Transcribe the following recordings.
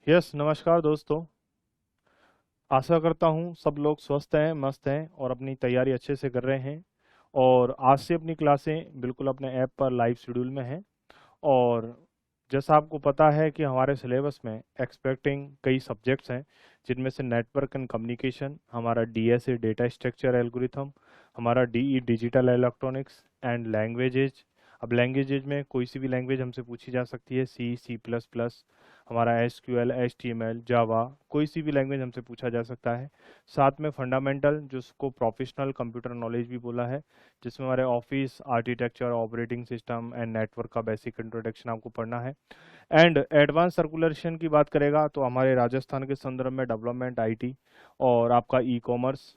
नमस्कार दोस्तों। आशा करता हूँ सब लोग स्वस्थ हैं, मस्त हैं और अपनी तैयारी अच्छे से कर रहे हैं। और आज से अपनी क्लासें बिल्कुल अपने ऐप पर लाइव शेड्यूल में हैं। और जैसा आपको पता है कि हमारे सिलेबस में एक्सपेक्टिंग कई सब्जेक्ट्स हैं, जिनमें से नेटवर्क एंड कम्युनिकेशन, हमारा डीएसए डेटा स्ट्रक्चर एल्गोरिथम, हमारा DE digital electronics and languages. अब लैंग्वेजेज में कोई सी भी लैंग्वेज हमसे पूछी जा सकती है, सी, सी प्लस प्लस, हमारा एसक्यूएल, एचटीएमएल, जावा, कोई सी भी लैंग्वेज हमसे पूछा जा सकता है। साथ में फंडामेंटल, जिसको प्रोफेशनल कंप्यूटर नॉलेज भी बोला है, जिसमें हमारे office architecture, operating system and network का बेसिक इंट्रोडक्शन आपको पढ़ना है। एंड एडवांस सर्कुलेशन की बात करेगा तो हमारे राजस्थान के संदर्भ में डेवलपमेंट आईटी और आपका ई कॉमर्स,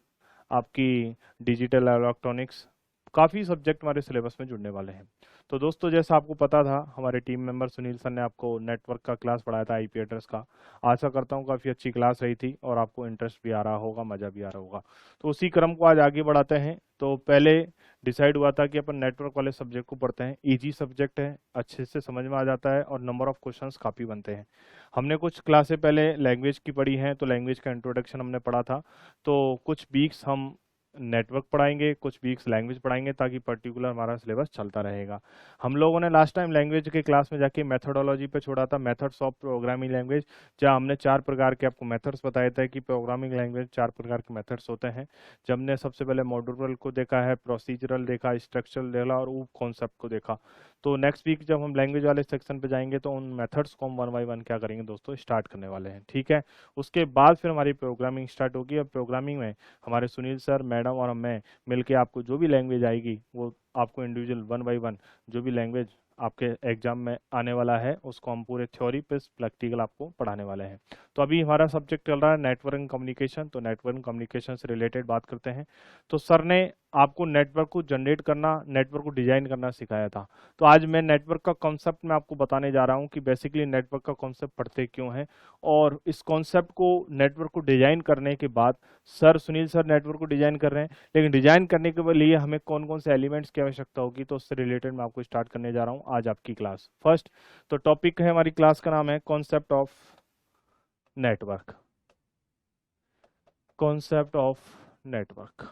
आपकी डिजिटल इलेक्ट्रॉनिक्स, काफ़ी सब्जेक्ट हमारे सिलेबस में जुड़ने वाले हैं। तो दोस्तों, जैसा आपको पता था, हमारे टीम मेंबर सुनील सर ने आपको नेटवर्क का क्लास पढ़ाया था, आईपी एड्रेस का। आशा करता हूँ काफ़ी अच्छी क्लास रही थी और आपको इंटरेस्ट भी आ रहा होगा, मज़ा भी आ रहा होगा। तो उसी क्रम को आज आगे बढ़ाते हैं। तो पहले डिसाइड हुआ था कि अपन नेटवर्क वाले सब्जेक्ट को पढ़ते हैं। इजी सब्जेक्ट है, अच्छे से समझ में आ जाता है और नंबर ऑफ क्वेश्चंस काफ़ी बनते हैं। हमने कुछ क्लासें पहले लैंग्वेज की पढ़ी हैं, तो लैंग्वेज का इंट्रोडक्शन हमने पढ़ा था। तो कुछ वीक्स हम नेटवर्क पढ़ाएंगे, कुछ वीक्स लैंग्वेज पढ़ाएंगे, ताकि पर्टिकुलर हमारा सिलेबस चलता रहेगा। हम लोगों ने लास्ट टाइम लैंग्वेज के क्लास में जाके मेथोडोलॉजी पे छोड़ा था, मेथड्स ऑफ प्रोग्रामिंग लैंग्वेज, जहां हमने 4 प्रकार के आपको मेथड्स बताए थे कि प्रोग्रामिंग लैंग्वेज 4 प्रकार के मेथड्स होते हैं। जब हमने सबसे पहले मॉड्यूलर को देखा है, प्रोसीजरल देखा, स्ट्रक्चरल देखा और ऊप कॉन्सेप्ट को देखा। तो नेक्स्ट वीक जब हम लैंग्वेज वाले सेक्शन पे जाएंगे तो उन मेथड्स को हम वन बाय वन क्या करेंगे दोस्तों, स्टार्ट करने वाले हैं। ठीक है, उसके बाद फिर हमारी प्रोग्रामिंग स्टार्ट होगी। अब प्रोग्रामिंग में हमारे सुनील सर, मैडम और मैं मिलके आपको जो भी लैंग्वेज आएगी वो आपको इंडिविजुअल वन बाय वन, जो भी लैंग्वेज आपके एग्जाम में आने वाला है, उसको हम पूरे थ्योरी प्लस प्रैक्टिकल आपको पढ़ाने वाले हैं। तो अभी हमारा सब्जेक्ट चल रहा है नेटवर्क कम्युनिकेशन। तो नेटवर्क कम्युनिकेशन से रिलेटेड बात करते हैं। तो सर ने आपको नेटवर्क को जनरेट करना, नेटवर्क को डिजाइन करना सिखाया था। तो आज मैं नेटवर्क का कॉन्सेप्ट में आपको बताने जा रहा हूँ कि बेसिकली नेटवर्क का कॉन्सेप्ट पढ़ते क्यों है। और इस कॉन्सेप्ट को, नेटवर्क को डिजाइन करने के बाद, सर सुनील सर नेटवर्क को डिजाइन कर रहे हैं, लेकिन डिजाइन करने के लिए हमें कौन कौन से एलिमेंट्स की आवश्यकता होगी, तो उससे रिलेटेड मैं आपको स्टार्ट करने जा रहा हूँ आज आपकी क्लास। फर्स्ट तो टॉपिक है, हमारी क्लास का नाम है concept of network. Concept of network.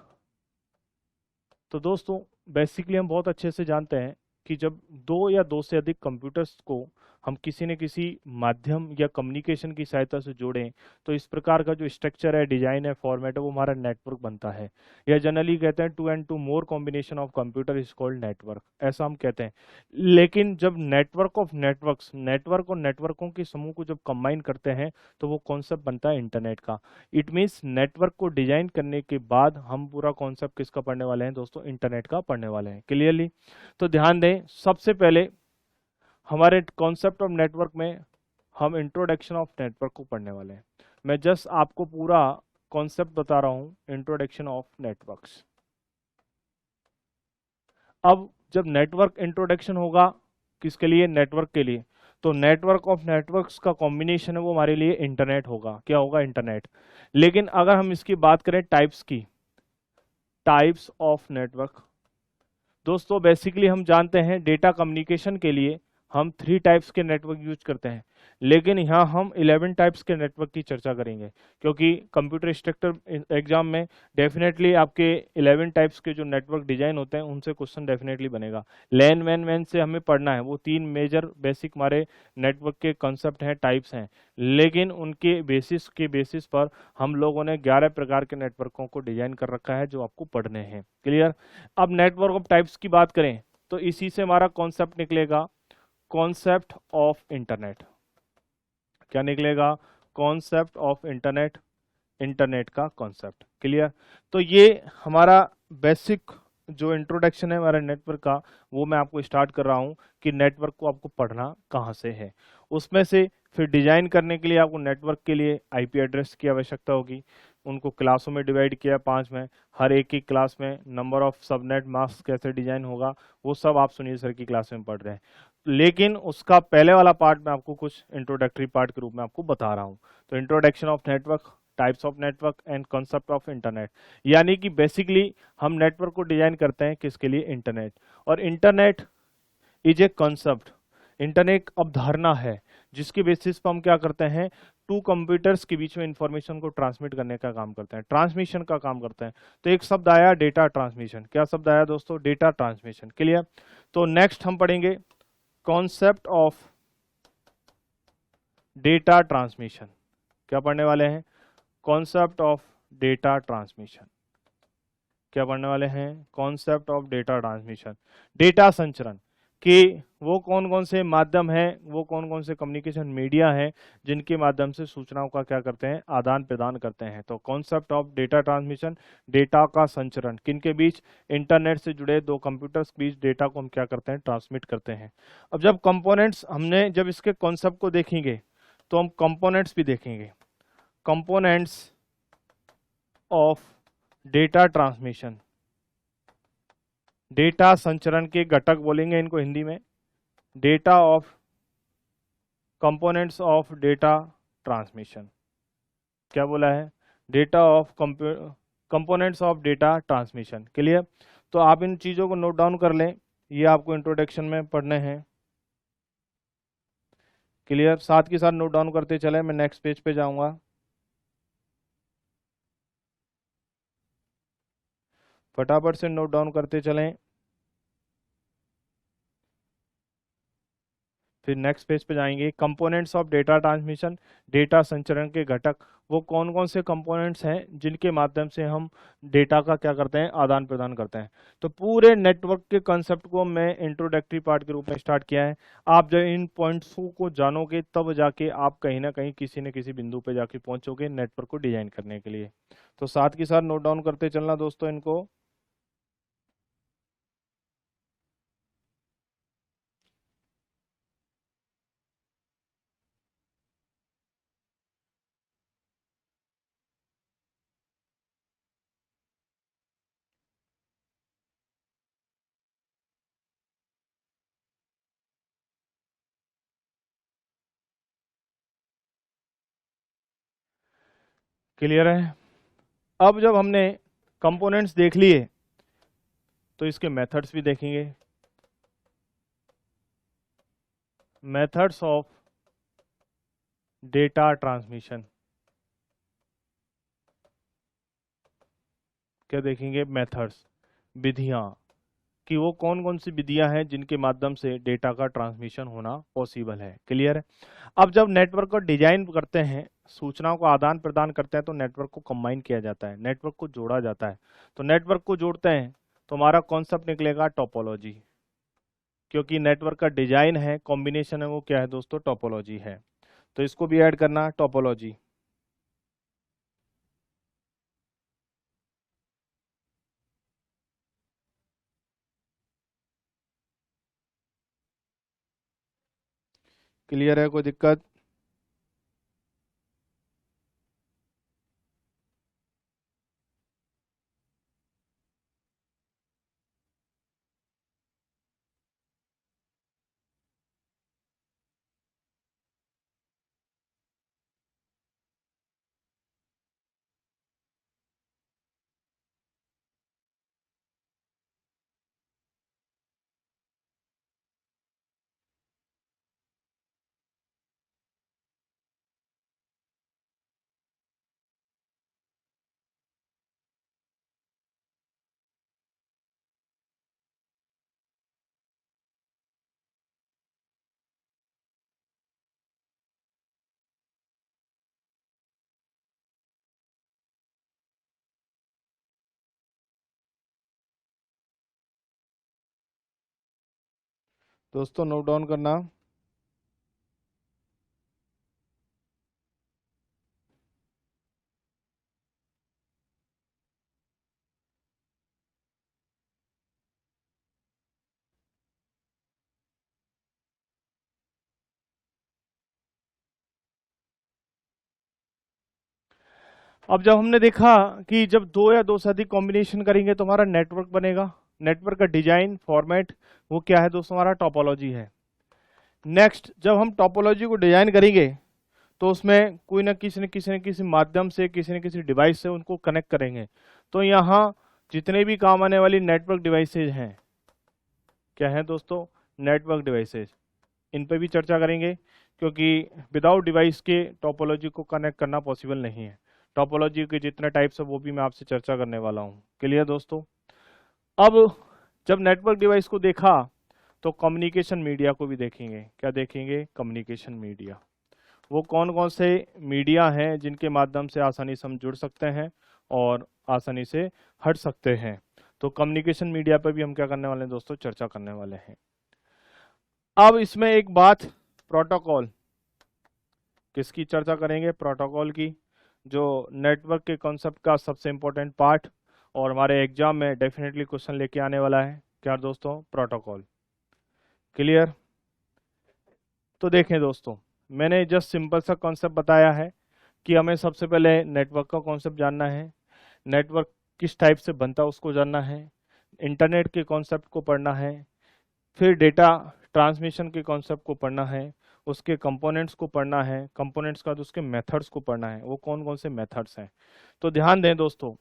तो दोस्तों, बेसिकली हम बहुत अच्छे से जानते हैं कि जब दो या दो से अधिक कंप्यूटर्स को हम किसी न किसी माध्यम या कम्युनिकेशन की सहायता से जोड़ें, तो इस प्रकार का जो स्ट्रक्चर है, डिजाइन है, फॉर्मेट है, वो हमारा नेटवर्क बनता है। या जनरली कहते हैं two and two more combination of computer is called network, ऐसा हम कहते हैं। लेकिन जब नेटवर्क ऑफ नेटवर्क्स, नेटवर्क और नेटवर्कों के समूह को जब कंबाइन करते हैं, तो वो कॉन्सेप्ट बनता है इंटरनेट का। इट मीन्स नेटवर्क को डिजाइन करने के बाद हम पूरा कॉन्सेप्ट किसका पढ़ने वाले हैं दोस्तों, इंटरनेट का पढ़ने वाले हैं। क्लियरली? तो ध्यान दें, सबसे पहले हमारे कॉन्सेप्ट ऑफ नेटवर्क में हम इंट्रोडक्शन ऑफ नेटवर्क को पढ़ने वाले हैं। मैं जस्ट आपको पूरा कॉन्सेप्ट बता रहा हूं, इंट्रोडक्शन ऑफ नेटवर्क्स। अब जब नेटवर्क इंट्रोडक्शन होगा, किसके लिए, नेटवर्क के लिए, तो नेटवर्क ऑफ नेटवर्क्स का कॉम्बिनेशन है वो हमारे लिए इंटरनेट होगा। क्या होगा, इंटरनेट। लेकिन अगर हम इसकी बात करें टाइप्स की, टाइप्स ऑफ नेटवर्क, दोस्तों बेसिकली हम जानते हैं डेटा कम्युनिकेशन के लिए हम 3 टाइप्स के नेटवर्क यूज करते हैं। लेकिन यहाँ हम 11 टाइप्स के नेटवर्क की चर्चा करेंगे, क्योंकि कंप्यूटर स्ट्रक्चर एग्जाम में डेफिनेटली आपके 11 टाइप्स के जो नेटवर्क डिजाइन होते हैं उनसे क्वेश्चन डेफिनेटली बनेगा। लैन वैन वैन से हमें पढ़ना है, वो 3 मेजर बेसिक हमारे नेटवर्क के कंसेप्ट हैं, टाइप्स हैं। लेकिन उनके बेसिस पर हम लोगों ने 11 प्रकार के नेटवर्कों को डिजाइन कर रखा है जो आपको पढ़ने हैं। क्लियर? अब नेटवर्क ऑफ टाइप्स की बात करें तो इसी से हमारा कॉन्सेप्ट निकलेगा, कॉन्सेप्ट ऑफ इंटरनेट। क्या निकलेगा, कॉन्सेप्ट ऑफ इंटरनेट, इंटरनेट का कॉन्सेप्ट। क्लियर? तो ये हमारा बेसिक जो इंट्रोडक्शन है हमारे नेटवर्क का, वो मैं आपको स्टार्ट कर रहा हूं कि नेटवर्क को आपको पढ़ना कहां से है। उसमें से फिर डिजाइन करने के लिए आपको नेटवर्क के लिए आईपी एड्रेस की आवश्यकता होगी। उनको क्लासों में डिवाइड किया 5 में, हर एक की क्लास में नंबर ऑफ सबनेट मास्क कैसे डिजाइन होगा, वो सब आप सुनील सर की क्लास में पढ़ रहे हैं। लेकिन उसका पहले वाला पार्ट मैं आपको कुछ इंट्रोडक्टरी पार्ट के रूप में आपको बता रहा हूं। तो introduction of network, types of network and concept of internet. यानी कि बेसिकली हम नेटवर्क को डिजाइन करते हैं किसके लिए, इंटरनेट। और internet is a concept, internet अवधारणा है जिसके बेसिस पर हम क्या करते हैं, टू कंप्यूटर्स के बीच में इंफॉर्मेशन को ट्रांसमिट करने का काम करते हैं, ट्रांसमिशन का काम करते हैं। तो एक शब्द आया डेटा ट्रांसमिशन। क्या शब्द आया दोस्तों? Data transmission. क्लियर? तो नेक्स्ट हम पढ़ेंगे कॉन्सेप्ट ऑफ डेटा ट्रांसमिशन। क्या पढ़ने वाले हैं? Concept of data transmission. क्या पढ़ने वाले हैं? Concept of data transmission. Data संचरण कि वो कौन कौन से माध्यम हैं, वो कौन कौन से कम्युनिकेशन मीडिया हैं जिनके माध्यम से सूचनाओं का क्या करते हैं? आदान प्रदान करते हैं। तो concept of data transmission, data का संचरण। किनके बीच? इंटरनेट से जुड़े दो कंप्यूटर्स के बीच डेटा को हम क्या करते हैं? ट्रांसमिट करते हैं। अब जब कंपोनेंट्स, हमने जब इसके कॉन्सेप्ट को देखेंगे तो हम कंपोनेंट्स भी देखेंगे। Components of data transmission, data संचरण के घटक बोलेंगे इनको हिंदी में। Data of components of data transmission. क्या बोला है? Data of components of data transmission. Clear? तो आप इन चीजों को नोट डाउन कर लें, ये आपको इंट्रोडक्शन में पढ़ने हैं। क्लियर? साथ के साथ नोट डाउन करते चले। मैं नेक्स्ट पेज पे जाऊंगा। फटाफट से नोट डाउन करते चलें। फिर नेक्स्ट पेज पे जाएंगे। Components of data transmission, data संचरण के घटक। वो कौन कौन से कंपोनेंट्स हैं जिनके माध्यम से हम डेटा का क्या करते हैं? आदान प्रदान करते हैं। तो पूरे नेटवर्क के कंसेप्ट को मैं इंट्रोडक्टरी पार्ट के रूप में स्टार्ट किया है। आप जब इन पॉइंट्स को जानोगे तब जाके आप कहीं ना कहीं किसी न किसी बिंदु पे जाके पहुंचोगे नेटवर्क को डिजाइन करने के लिए। तो साथ के साथ नोट डाउन करते चलना दोस्तों इनको। क्लियर है? अब जब हमने कंपोनेंट्स देख लिए तो इसके मेथड्स भी देखेंगे। Methods of data transmission. क्या देखेंगे? मेथड्स, विधियां, कि वो कौन कौन सी विधियां हैं जिनके माध्यम से डेटा का ट्रांसमिशन होना पॉसिबल है। क्लियर है? अब जब नेटवर्क को डिजाइन करते हैं, सूचनाओं को आदान प्रदान करते हैं, तो नेटवर्क को कंबाइन किया जाता है, नेटवर्क को जोड़ा जाता है। तो नेटवर्क को जोड़ते हैं तो हमारा कॉन्सेप्ट निकलेगा टोपोलॉजी। क्योंकि नेटवर्क का डिजाइन है, कॉम्बिनेशन है, वो क्या है दोस्तों? टोपोलॉजी है। तो इसको भी ऐड करना, टोपोलॉजी। क्लियर है? कोई दिक्कत? दोस्तों नोट डाउन करना। अब जब हमने देखा कि जब दो या दो से अधिक कॉम्बिनेशन करेंगे तो हमारा नेटवर्क बनेगा। नेटवर्क का डिजाइन, फॉर्मेट, वो क्या है दोस्तों? हमारा टोपोलॉजी है। नेक्स्ट, जब हम टोपोलॉजी को डिजाइन करेंगे तो उसमें कोई ना किसी माध्यम से, किसी न किसी डिवाइस से उनको कनेक्ट करेंगे। तो यहाँ जितने भी काम आने वाली नेटवर्क डिवाइसेज हैं, क्या है दोस्तों? Network devices. इन पे भी चर्चा करेंगे। क्योंकि विदाउट डिवाइस के टोपोलॉजी को कनेक्ट करना पॉसिबल नहीं है। टोपोलॉजी के जितने टाइप्स है वो भी मैं आपसे चर्चा करने वाला हूँ। क्लियर दोस्तों? अब जब नेटवर्क डिवाइस को देखा तो कम्युनिकेशन मीडिया को भी देखेंगे। क्या देखेंगे? Communication media. वो कौन कौन से मीडिया हैं जिनके माध्यम से आसानी से हम जुड़ सकते हैं और आसानी से हट सकते हैं। तो कम्युनिकेशन मीडिया पर भी हम क्या करने वाले हैं दोस्तों? चर्चा करने वाले हैं। अब इसमें एक बात, प्रोटोकॉल, किसकी चर्चा करेंगे? प्रोटोकॉल की, जो नेटवर्क के कॉन्सेप्ट का सबसे इंपॉर्टेंट पार्ट और हमारे एग्जाम में डेफिनेटली क्वेश्चन लेके आने वाला है। क्या दोस्तों? प्रोटोकॉल। क्लियर? तो देखें दोस्तों, मैंने जस्ट सिंपल सा कॉन्सेप्ट बताया है कि हमें सबसे पहले नेटवर्क का कॉन्सेप्ट जानना है, नेटवर्क किस टाइप से बनता है उसको जानना है, इंटरनेट के कॉन्सेप्ट को पढ़ना है, फिर डेटा ट्रांसमिशन के कॉन्सेप्ट को पढ़ना है, उसके कंपोनेंट्स को पढ़ना है, कंपोनेंट्स का तो उसके मेथड्स को पढ़ना है, वो कौन कौन से मेथड्स हैं। तो ध्यान दें दोस्तों,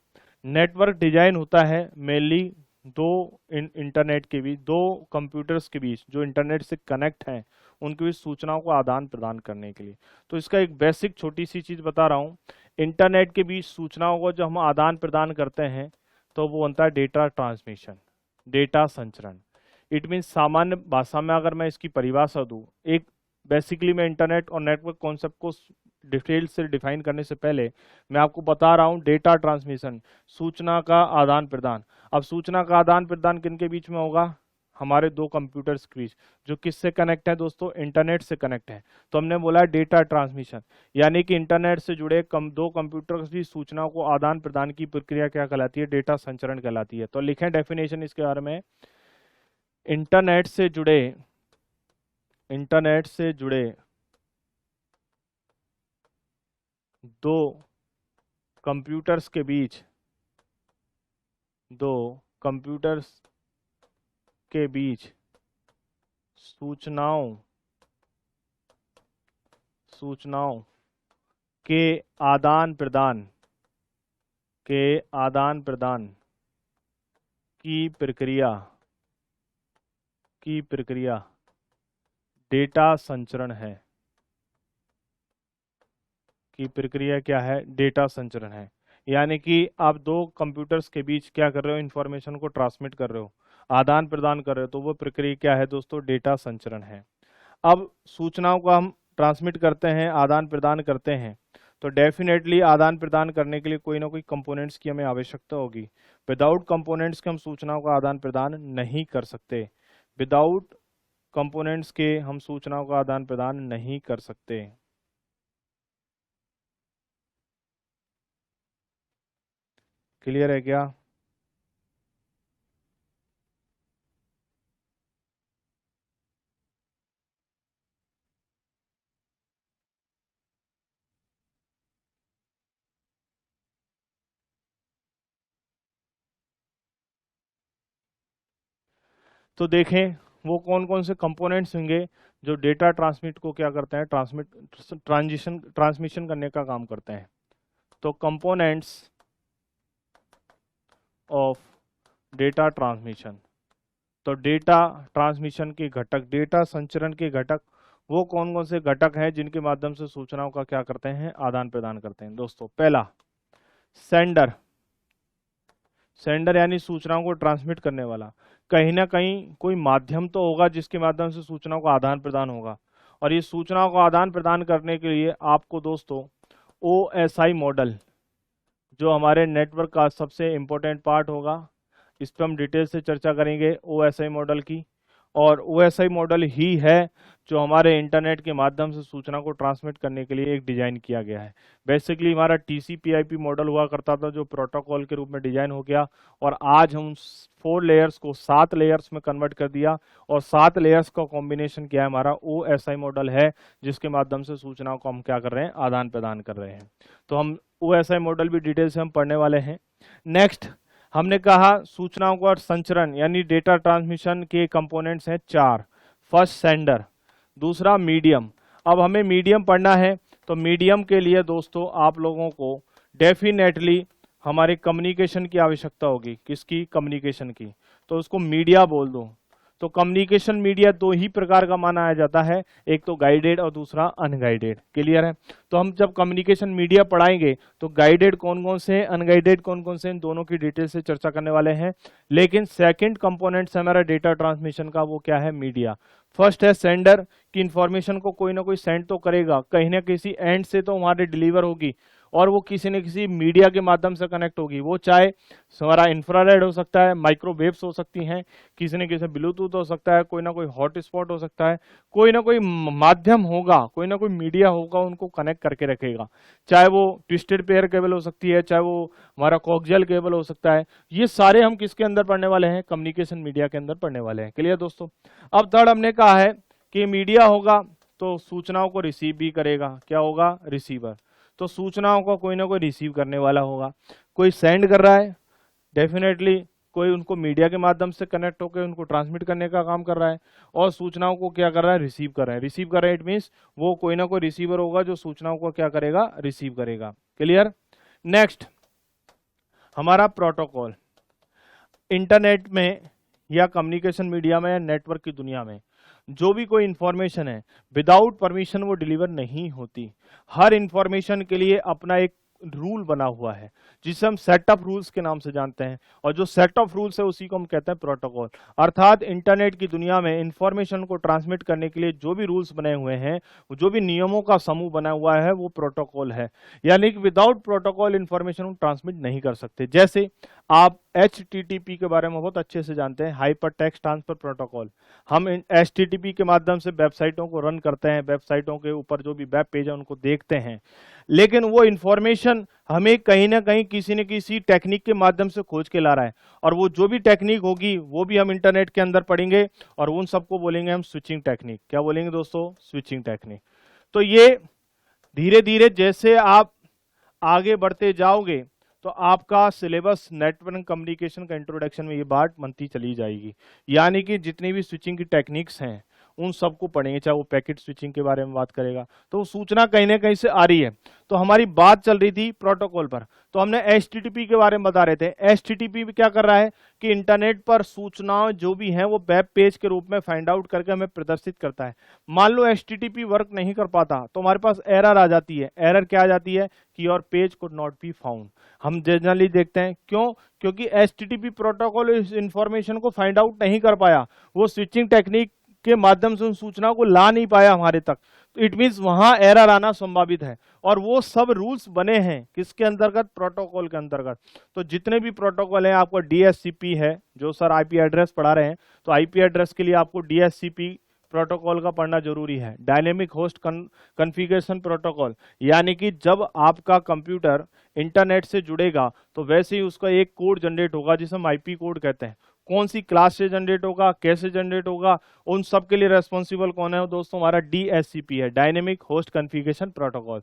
नेटवर्क डिजाइन होता है मेनली दो इंटरनेट के बीच, दो कंप्यूटर्स के बीच जो इंटरनेट से कनेक्ट हैं उनके बीच सूचनाओं को आदान प्रदान करने के लिए। तो इसका एक बेसिक छोटी सी चीज बता रहा हूँ, इंटरनेट के बीच सूचनाओं को जो हम आदान प्रदान करते हैं तो वो बनता है डेटा ट्रांसमिशन, डेटा संचरण। इट मीन सामान्य भाषा में अगर मैं इसकी परिभाषा दूं, एक बेसिकली मैं इंटरनेट और नेटवर्क कॉन्सेप्ट को डिटेल से डिफाइन करने से पहले मैं आपको बता रहा हूं डेटा ट्रांसमिशन, सूचना का आदान प्रदान। अब सूचना का आदान प्रदान किन के बीच में होगा? हमारे दो कंप्यूटर्स के बीच, जो किससे कनेक्ट है दोस्तों? इंटरनेट से कनेक्ट है। तो हमने बोला डेटा ट्रांसमिशन, यानी कि इंटरनेट से जुड़े दो कंप्यूटर की सूचनाओं को आदान प्रदान की प्रक्रिया क्या कहलाती है? डेटा संचरण कहलाती है। तो लिखें डेफिनेशन इसके बारे में, इंटरनेट से जुड़े दो कंप्यूटर्स के बीच, सूचनाओं के आदान प्रदान की प्रक्रिया डेटा संचरण है। की प्रक्रिया क्या है? डेटा संचरण है। यानी कि आप दो कंप्यूटर्स के बीच क्या कर रहे हो? इंफॉर्मेशन को ट्रांसमिट कर रहे हो, आदान प्रदान कर रहे हो, तो वो प्रक्रिया क्या है दोस्तों? डेटा संचरण है। अब सूचनाओं को हम ट्रांसमिट करते हैं, आदान प्रदान करते हैं, तो डेफिनेटली आदान प्रदान करने के लिए कोई ना कोई कंपोनेंट्स की हमें आवश्यकता होगी। विदाउट कंपोनेंट्स के हम सूचनाओं का आदान प्रदान नहीं कर सकते। विदाउट कंपोनेंट्स के हम सूचनाओं का आदान प्रदान नहीं कर सकते। क्लियर है क्या? तो देखें वो कौन कौन से कंपोनेंट्स होंगे जो डेटा ट्रांसमिट को क्या करते हैं? ट्रांसमिशन करने का काम करते हैं। तो कंपोनेंट्स ऑफ डेटा ट्रांसमिशन, तो डेटा ट्रांसमिशन के घटक, डेटा संचरण के घटक, वो कौन कौन से घटक हैं जिनके माध्यम से सूचनाओं का क्या करते हैं? आदान प्रदान करते हैं। दोस्तों पहला सेंडर, यानी सूचनाओं को ट्रांसमिट करने वाला। कहीं ना कहीं कोई माध्यम तो होगा जिसके माध्यम से सूचनाओं का आदान प्रदान होगा, और ये सूचनाओं का आदान प्रदान करने के लिए आपको दोस्तों OSI मॉडल, जो हमारे नेटवर्क का सबसे इंपॉर्टेंट पार्ट होगा, इस पर हम डिटेल से चर्चा करेंगे OSI मॉडल की। और OSI मॉडल ही है जो हमारे इंटरनेट के माध्यम से सूचना को ट्रांसमिट करने के लिए एक डिजाइन किया गया है। बेसिकली हमारा TCP/IP मॉडल हुआ करता था जो प्रोटोकॉल के रूप में डिजाइन हो गया, और आज हम 4 लेयर्स को 7 लेयर्स में कन्वर्ट कर दिया, और 7 लेयर्स का कॉम्बिनेशन क्या है? हमारा OSI मॉडल है, जिसके माध्यम से सूचनाओं को हम क्या कर रहे हैं? आदान प्रदान कर रहे हैं। तो हम OSI मॉडल भी डिटेल से हम पढ़ने वाले हैं। नेक्स्ट हमने कहा सूचनाओं का संचरण यानी डेटा ट्रांसमिशन के कंपोनेंट्स हैं 4। फर्स्ट सेंडर, दूसरा मीडियम। अब हमें मीडियम पढ़ना है, तो मीडियम के लिए दोस्तों आप लोगों को डेफिनेटली हमारे कम्युनिकेशन की आवश्यकता होगी। किसकी? कम्युनिकेशन की। तो उसको मीडिया बोल दो। तो कम्युनिकेशन मीडिया दो ही प्रकार का माना जाता है, एक तो गाइडेड और दूसरा अनगाइडेड। क्लियर है? तो हम जब कम्युनिकेशन मीडिया पढ़ाएंगे तो गाइडेड कौन कौन से हैं, अनगाइडेड कौन कौन से हैं, इन दोनों की डिटेल से चर्चा करने वाले हैं। लेकिन सेकंड कंपोनेंट है हमारा डेटा ट्रांसमिशन का, वो क्या है? मीडिया। फर्स्ट है सेंडर, की इंफॉर्मेशन को कोई ना कोई सेंड तो करेगा, कहीं ना किसी एंड से तो हमारे डिलीवर होगी, और वो किसी न किसी मीडिया के माध्यम से कनेक्ट होगी। वो चाहे हमारा इंफ्रारेड हो सकता है, माइक्रोवेव्स हो सकती हैं, किसी न किसी ब्लूटूथ हो सकता है, कोई ना कोई हॉटस्पॉट हो सकता है, कोई ना कोई माध्यम होगा, कोई ना कोई मीडिया होगा, उनको कनेक्ट करके रखेगा। चाहे वो ट्विस्टेड पेयर केबल हो सकती है, चाहे वो हमारा कोक्सियल केबल हो सकता है। ये सारे हम किसके अंदर पढ़ने वाले हैं? कम्युनिकेशन मीडिया के अंदर पढ़ने वाले हैं। क्लियर दोस्तों? अब थर्ड हमने कहा है कि मीडिया होगा तो सूचनाओं को रिसीव भी करेगा। क्या होगा? रिसीवर। तो सूचनाओं को कोई ना कोई रिसीव करने वाला होगा। कोई सेंड कर रहा है, डेफिनेटली कोई उनको मीडिया के माध्यम से कनेक्ट होकर उनको ट्रांसमिट करने का काम कर रहा है, और सूचनाओं को क्या कर रहा है? रिसीव कर रहा है। रिसीव कर रहा है इट मीन्स वो कोई ना कोई रिसीवर होगा जो सूचनाओं को क्या करेगा? रिसीव करेगा। क्लियर? नेक्स्ट हमारा प्रोटोकॉल। इंटरनेट में या कम्युनिकेशन मीडिया में या नेटवर्क की दुनिया में जो भी कोई इंफॉर्मेशन है, विदाउट परमिशन वो डिलीवर नहीं होती। हर इंफॉर्मेशन के लिए अपना एक रूल बना हुआ है जिसे हम सेट ऑफ रूल्स के नाम से जानते हैं, और जो सेट ऑफ रूल्स है उसी को हम कहते हैं प्रोटोकॉल। अर्थात इंटरनेट की दुनिया में इंफॉर्मेशन को ट्रांसमिट करने के लिए जो भी रूल्स बने हुए हैं, जो भी नियमों का समूह बना हुआ है, वो प्रोटोकॉल है। यानी कि विदाउट प्रोटोकॉल इंफॉर्मेशन हम ट्रांसमिट नहीं कर सकते। जैसे आप HTTP के बारे में बहुत अच्छे से जानते हैं, हाइपर टेक्स्ट ट्रांसफर प्रोटोकॉल। हम HTTP के माध्यम से वेबसाइटों को रन करते हैं, वेबसाइटों के ऊपर जो भी वेब पेज है उनको देखते हैं, लेकिन वो इंफॉर्मेशन हमें कहीं ना कहीं किसी न किसी टेक्निक के माध्यम से खोज के ला रहा है, और वो जो भी टेक्निक होगी वो भी हम इंटरनेट के अंदर पढ़ेंगे, और उन सबको बोलेंगे हम स्विचिंग टेक्निक। क्या बोलेंगे दोस्तों? Switching technique. तो ये धीरे धीरे जैसे आप आगे बढ़ते जाओगे तो आपका सिलेबस नेटवर्क कम्युनिकेशन का इंट्रोडक्शन में ये बात बनती चली जाएगी। यानी कि जितनी भी स्विचिंग की टेक्निक्स हैं उन सबको पढ़ेंगे, चाहे वो पैकेट स्विचिंग के बारे में बात करेगा, तो सूचना कहीं ना कहीं से आ रही है। तो हमारी बात चल रही थी प्रोटोकॉल पर, तो हमने HTTP के बारे में बता रहे थे। HTTP भी क्या कर रहा है कि इंटरनेट पर सूचनाएं जो भी हैं वो वेब पेज के रूप में फाइंड आउट करके हमें प्रदर्शित करता है। मान लो HTTP वर्क नहीं कर पाता तो हमारे पास एरर आ जाती है। एरर क्या आ जाती है? कि your page could not be found. हम जनरली देखते हैं क्यों? क्योंकि HTTP प्रोटोकॉल इस इंफॉर्मेशन को फाइंड आउट नहीं कर पाया, वो स्विचिंग टेक्निक के माध्यम से उन सूचनाओं को ला नहीं पाया हमारे तक। तो इट मींस वहां एरर आना संभावित है, और वो सब रूल्स बने हैं किसके अंतर्गत? प्रोटोकॉल के अंतर्गत। तो जितने भी प्रोटोकॉल हैं, आपको DHCP है, जो सर IP एड्रेस पढ़ा रहे हैं, तो IP एड्रेस के लिए आपको DHCP प्रोटोकॉल का पढ़ना जरूरी है। डायनेमिक होस्ट कॉन्फ़िगरेशन प्रोटोकॉल, यानी कि जब आपका कंप्यूटर इंटरनेट से जुड़ेगा तो वैसे ही उसका एक कोड जनरेट होगा जिसे हम IP कोड कहते हैं। कौन सी क्लास से जनरेट होगा, कैसे जनरेट होगा, उन सब के लिए रेस्पॉन्सिबल कौन है दोस्तों? हमारा DHCP है, डायनेमिक होस्ट कॉन्फ़िगरेशन प्रोटोकॉल।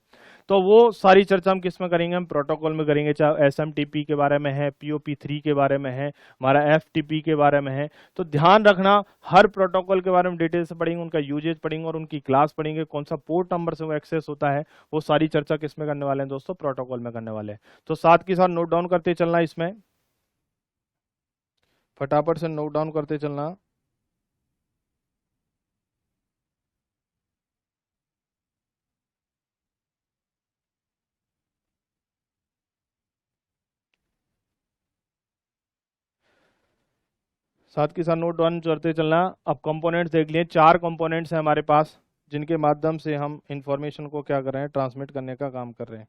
तो वो सारी चर्चा हम किस में करेंगे? हम प्रोटोकॉल में करेंगे। चाहे SMTP के बारे में है, POP3 के बारे में है, हमारा FTP के बारे में है। तो ध्यान रखना, हर प्रोटोकॉल के बारे में डिटेल से पढ़ेंगे, उनका यूजेज पढ़ेंगे और उनकी क्लास पढ़ेंगे, कौन सा पोर्ट नंबर से वो एक्सेस होता है, वो सारी चर्चा किस में करने वाले हैं दोस्तों? प्रोटोकॉल में करने वाले हैं। तो साथ के साथ नोट डाउन करते चलना, इसमें फटाफट से नोट डाउन करते चलना। साथ के साथ नोट डाउन करते चलना। अब कंपोनेंट्स देख लिए, 4 कंपोनेंट्स हैं हमारे पास जिनके माध्यम से हम इंफॉर्मेशन को क्या कर रहे हैं? ट्रांसमिट करने का काम कर रहे हैं।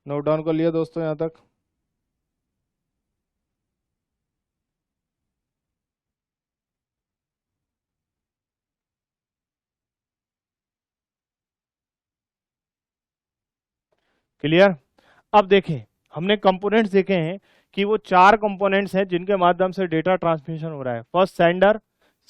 नोट डाउन कर लिया दोस्तों यहाँ तक? क्लियर। अब देखें, हमने कंपोनेंट्स देखे हैं कि वो 4 कंपोनेंट्स हैं जिनके माध्यम से डेटा ट्रांसमिशन हो रहा है। First sender,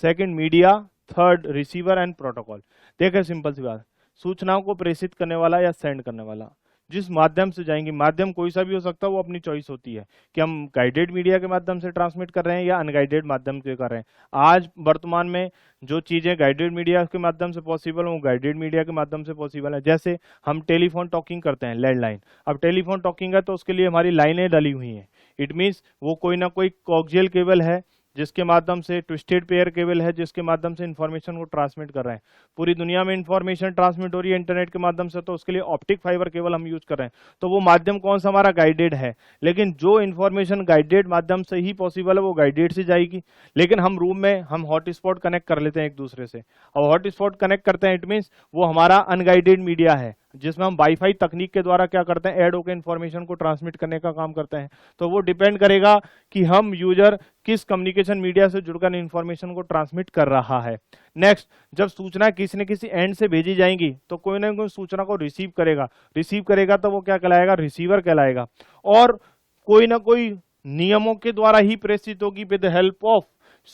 second media, third receiver and protocol. देखें सिंपल सी बात, सूचनाओं को प्रेषित करने वाला या सेंड करने वाला, जिस माध्यम से जाएंगे, माध्यम कोई सा भी हो सकता है, वो अपनी चॉइस होती है कि हम गाइडेड मीडिया के माध्यम से ट्रांसमिट कर रहे हैं या अनगाइडेड माध्यम से कर रहे हैं। आज वर्तमान में जो चीजें गाइडेड मीडिया के माध्यम से पॉसिबल है वो गाइडेड मीडिया के माध्यम से पॉसिबल है। जैसे हम टेलीफोन टॉकिंग करते हैं, लैंडलाइन। अब टेलीफोन टॉकिंग है तो उसके लिए हमारी लाइनें डली हुई हैं। इट मीन्स वो कोई ना कोई कोएक्सियल केबल है जिसके माध्यम से, ट्विस्टेड पेयर केबल है जिसके माध्यम से इंफॉर्मेशन को ट्रांसमिट कर रहे हैं। पूरी दुनिया में इंफॉर्मेशन ट्रांसमिट हो रही है इंटरनेट के माध्यम से, तो उसके लिए ऑप्टिक फाइबर केबल हम यूज कर रहे हैं। तो वो माध्यम कौन सा हमारा, गाइडेड है। लेकिन जो इंफॉर्मेशन गाइडेड माध्यम से ही पॉसिबल है वो गाइडेड से जाएगी। लेकिन हम रूम में हम हॉटस्पॉट कनेक्ट कर लेते हैं एक दूसरे से, और हॉटस्पॉट कनेक्ट करते हैं, इट मीन्स वो हमारा अनगाइडेड मीडिया है जिसमें हम वाईफाई तकनीक के द्वारा क्या करते हैं, ऐड होकर इंफॉर्मेशन को ट्रांसमिट करने का काम करते हैं। तो वो डिपेंड करेगा कि हम यूजर किस कम्युनिकेशन मीडिया से जुड़कर इंफॉर्मेशन को ट्रांसमिट कर रहा है। नेक्स्ट, जब सूचना किसी न किसी एंड से भेजी जाएंगी तो कोई ना कोई सूचना को रिसीव करेगा। रिसीव करेगा तो वो क्या कहलाएगा, रिसीवर कहलाएगा। और कोई ना कोई नियमों के द्वारा ही प्रेषित होगी, विद हेल्प ऑफ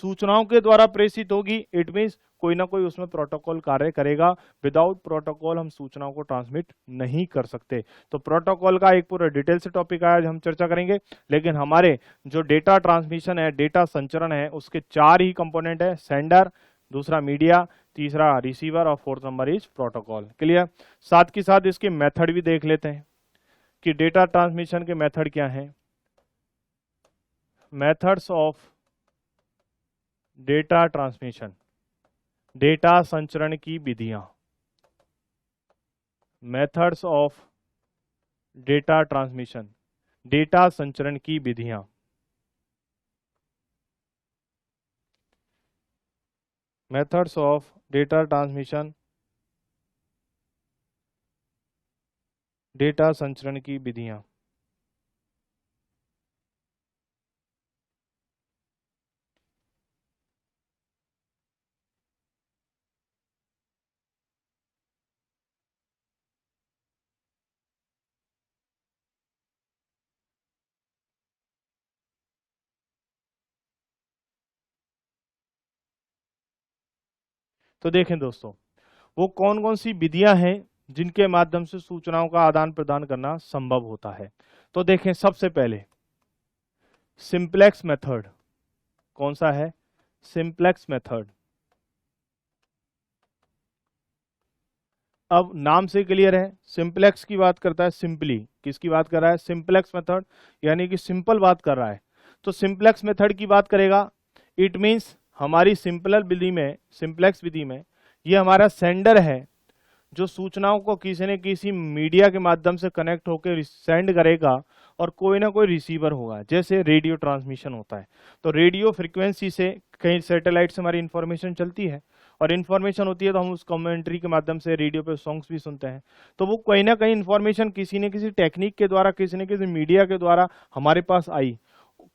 सूचनाओं के द्वारा प्रेषित होगी। इट मीन्स कोई ना कोई उसमें प्रोटोकॉल कार्य करेगा। विदाउट प्रोटोकॉल हम सूचनाओं को ट्रांसमिट नहीं कर सकते। तो प्रोटोकॉल का एक पूरा डिटेल से टॉपिक आज हम चर्चा करेंगे। लेकिन हमारे जो डेटा ट्रांसमिशन है, डेटा संचरण है, उसके 4 ही कंपोनेंट है, सेंडर, दूसरा मीडिया, तीसरा रिसीवर और fourth number is protocol. Clear. साथ के साथ इसके मेथड भी देख लेते हैं कि डेटा ट्रांसमिशन के मेथड क्या हैं। Methods of data transmission, data संचरण की विधियां। Methods of data transmission, data संचरण की विधियां। Methods of data transmission, data संचरण की विधियां। तो देखें दोस्तों, वो कौन कौन सी विधियां हैं जिनके माध्यम से सूचनाओं का आदान प्रदान करना संभव होता है। तो देखें, सबसे पहले सिंपलेक्स मेथड। कौन सा है, सिंपलेक्स मेथड। अब नाम से क्लियर है, सिंपलेक्स की बात करता है, सिंपली किसकी बात कर रहा है, सिंपलेक्स मेथड, यानी कि सिंपल बात कर रहा है। तो सिंपलेक्स मेथड की बात करेगा, इट मींस हमारी सिंपल विधि में, सिंपलेक्स विधि में, ये हमारा सेंडर है जो सूचनाओं को किसी न किसी मीडिया के माध्यम से कनेक्ट होकर सेंड करेगा, और कोई ना कोई रिसीवर होगा। जैसे रेडियो ट्रांसमिशन होता है, तो रेडियो फ्रीक्वेंसी से कहीं सैटेलाइट से हमारी इंफॉर्मेशन चलती है, और इन्फॉर्मेशन होती है तो हम उस कमेंट्री के माध्यम से रेडियो पे सॉन्ग्स भी सुनते हैं। तो वो कहीं ना कहीं इन्फॉर्मेशन किसी न किसी टेक्निक के द्वारा, किसी न किसी मीडिया के द्वारा हमारे पास आई,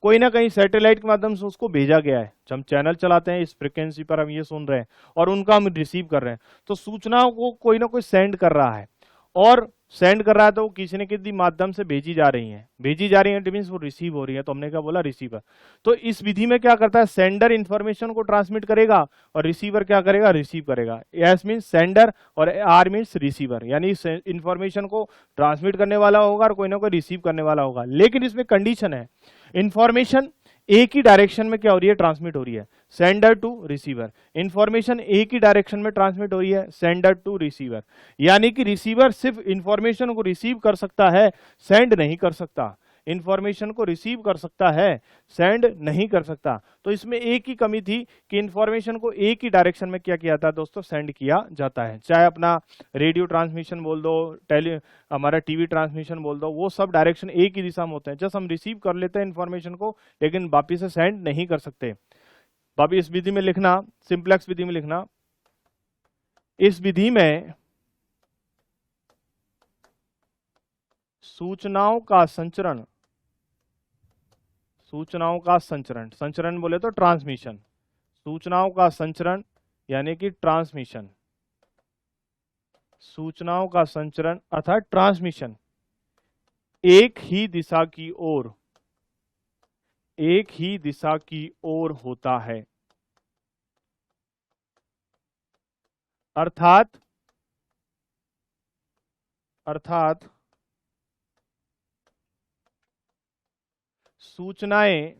कोई ना कहीं सैटेलाइट के माध्यम से उसको भेजा गया है। जब हम चैनल चलाते हैं, इस फ्रिक्वेंसी पर हम ये सुन रहे हैं और उनका हम रिसीव कर रहे हैं, तो सूचनाओं को कोई ना कोई सेंड कर रहा है, और सेंड कर रहा है तो वो किसी न किसी माध्यम से भेजी जा रही है, भेजी जा रही है, मींस वो रिसीव हो रही है। तो हमने क्या बोला, रिसीवर। तो इस विधि में क्या करता है, सेंडर इंफॉर्मेशन को ट्रांसमिट करेगा और रिसीवर क्या करेगा, रिसीव करेगा। एस मीन्स सेंडर और आर मीन्स रिसीवर, यानी इंफॉर्मेशन को ट्रांसमिट करने वाला होगा और कोई ना कोई रिसीव करने वाला होगा। लेकिन इसमें कंडीशन है, इंफॉर्मेशन एक ही डायरेक्शन में क्या हो रही है, ट्रांसमिट हो रही है, सेंडर टू रिसीवर। इंफॉर्मेशन एक ही डायरेक्शन में ट्रांसमिट हो रही है, सेंडर टू रिसीवर। यानी कि रिसीवर सिर्फ इंफॉर्मेशन को रिसीव कर सकता है, सेंड नहीं कर सकता। इंफॉर्मेशन को रिसीव कर सकता है, सेंड नहीं कर सकता। तो इसमें एक ही कमी थी कि इंफॉर्मेशन को एक ही डायरेक्शन में क्या किया जाता है दोस्तों, सेंड किया जाता है। चाहे अपना रेडियो ट्रांसमिशन बोल दो, हमारा टीवी ट्रांसमिशन बोल दो, वो सब डायरेक्शन एक ही दिशा में होते हैं। जस्ट हम रिसीव कर लेते हैं इंफॉर्मेशन को, लेकिन वापिस से सेंड नहीं कर सकते। वापिस इस विधि में लिखना, सिंपलेक्स विधि में लिखना, इस विधि में सूचनाओं का संचरण, सूचनाओं का संचरण, संचरण बोले तो ट्रांसमिशन, सूचनाओं का संचरण यानी कि ट्रांसमिशन, सूचनाओं का संचरण अर्थात ट्रांसमिशन, एक ही दिशा की ओर, एक ही दिशा की ओर होता है। अर्थात अर्थात सूचनाएं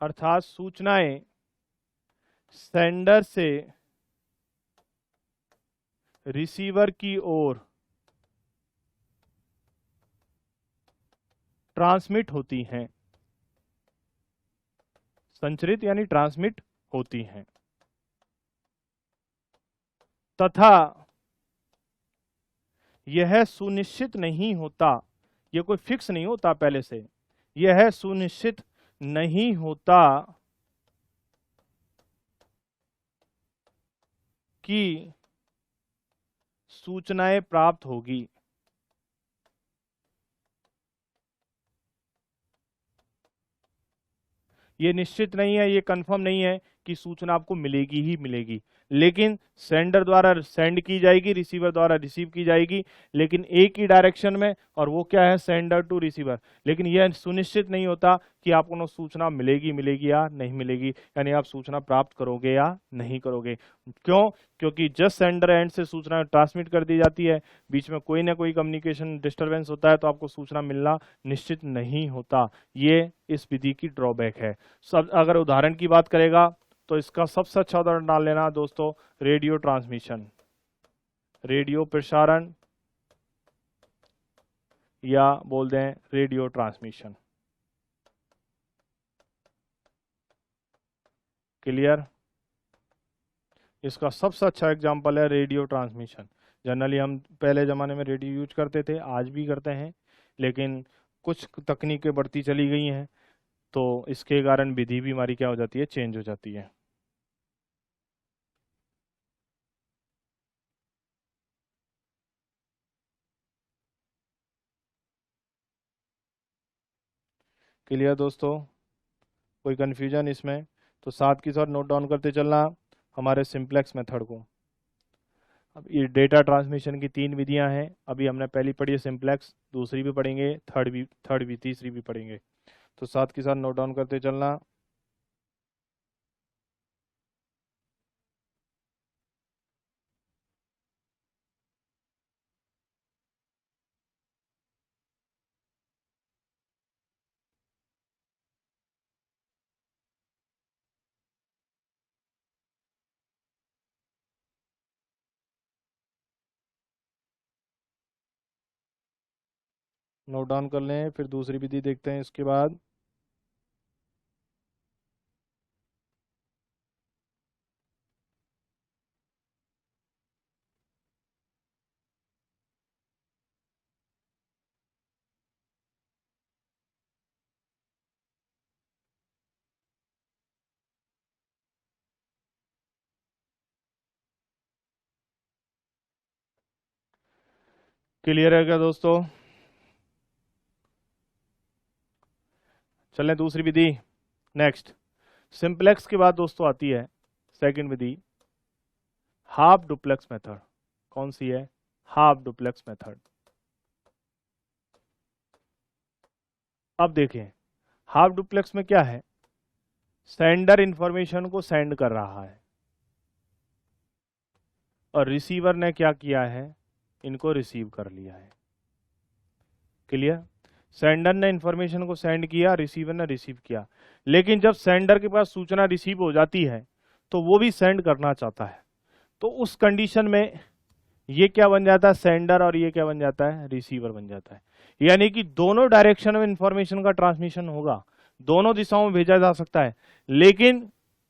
अर्थात सूचनाएं सेंडर से रिसीवर की ओर ट्रांसमिट होती हैं, संचरित यानी ट्रांसमिट होती हैं, तथा यह सुनिश्चित नहीं होता, यह कोई फिक्स नहीं होता पहले से, यह सुनिश्चित नहीं होता कि सूचनाएं प्राप्त होगी। ये निश्चित नहीं है, ये कंफर्म नहीं है कि सूचना आपको मिलेगी ही मिलेगी, लेकिन सेंडर द्वारा सेंड की जाएगी, रिसीवर द्वारा रिसीव की जाएगी, लेकिन एक ही डायरेक्शन में, और वो क्या है, सेंडर टू रिसीवर। लेकिन यह सुनिश्चित नहीं होता कि आपको सूचना मिलेगी मिलेगी या नहीं मिलेगी, यानी आप सूचना प्राप्त करोगे या नहीं करोगे। क्यों? क्योंकि जस्ट सेंडर एंड से सूचना ट्रांसमिट कर दी जाती है, बीच में कोई ना कोई कम्युनिकेशन डिस्टरबेंस होता है, तो आपको सूचना मिलना निश्चित नहीं होता। ये इस विधि की ड्रॉबैक है। सब अगर उदाहरण की बात करेगा तो इसका सबसे अच्छा उदाहरण डाल लेना दोस्तों, रेडियो ट्रांसमिशन, रेडियो प्रसारण, या बोल दें रेडियो ट्रांसमिशन। क्लियर? इसका सबसे अच्छा एग्जांपल है रेडियो ट्रांसमिशन। जनरली हम पहले ज़माने में रेडियो यूज करते थे, आज भी करते हैं, लेकिन कुछ तकनीकें बढ़ती चली गई हैं, तो इसके कारण विधि भी हमारी क्या हो जाती है, चेंज हो जाती है। क्लियर दोस्तों? कोई कन्फ्यूजन इसमें? तो साथ के साथ नोट डाउन करते चलना हमारे सिंप्लेक्स मेथड को। अब ये डेटा ट्रांसमिशन की 3 विधियां हैं। अभी हमने पहली पढ़ी है सिंप्लेक्स, दूसरी भी पढ़ेंगे, थर्ड भी तीसरी भी पढ़ेंगे। तो साथ के साथ नोट डाउन करते चलना। नोट डाउन कर लें, फिर दूसरी विधि देखते हैं इसके बाद। क्लियर है क्या दोस्तों? चलें दूसरी विधि। नेक्स्ट, सिंप्लेक्स के बाद दोस्तों आती है सेकंड विधि, हाफ डुप्लेक्स मेथड। कौन सी है? Half duplex method. अब देखें, हाफ डुप्लेक्स में क्या है, सेंडर इंफॉर्मेशन को सेंड कर रहा है और रिसीवर ने क्या किया है, इनको रिसीव कर लिया है। क्लियर? सेंडर ने इंफॉर्मेशन को सेंड किया, रिसीवर ने रिसीव किया, लेकिन जब सेंडर के पास सूचना रिसीव हो जाती है तो वो भी सेंड करना चाहता है, तो उस कंडीशन में ये क्या बन जाता है, सेंडर, और ये क्या बन जाता है, रिसीवर बन जाता है। यानी कि दोनों डायरेक्शन में इंफॉर्मेशन का ट्रांसमिशन होगा, दोनों दिशाओं में भेजा जा सकता है, लेकिन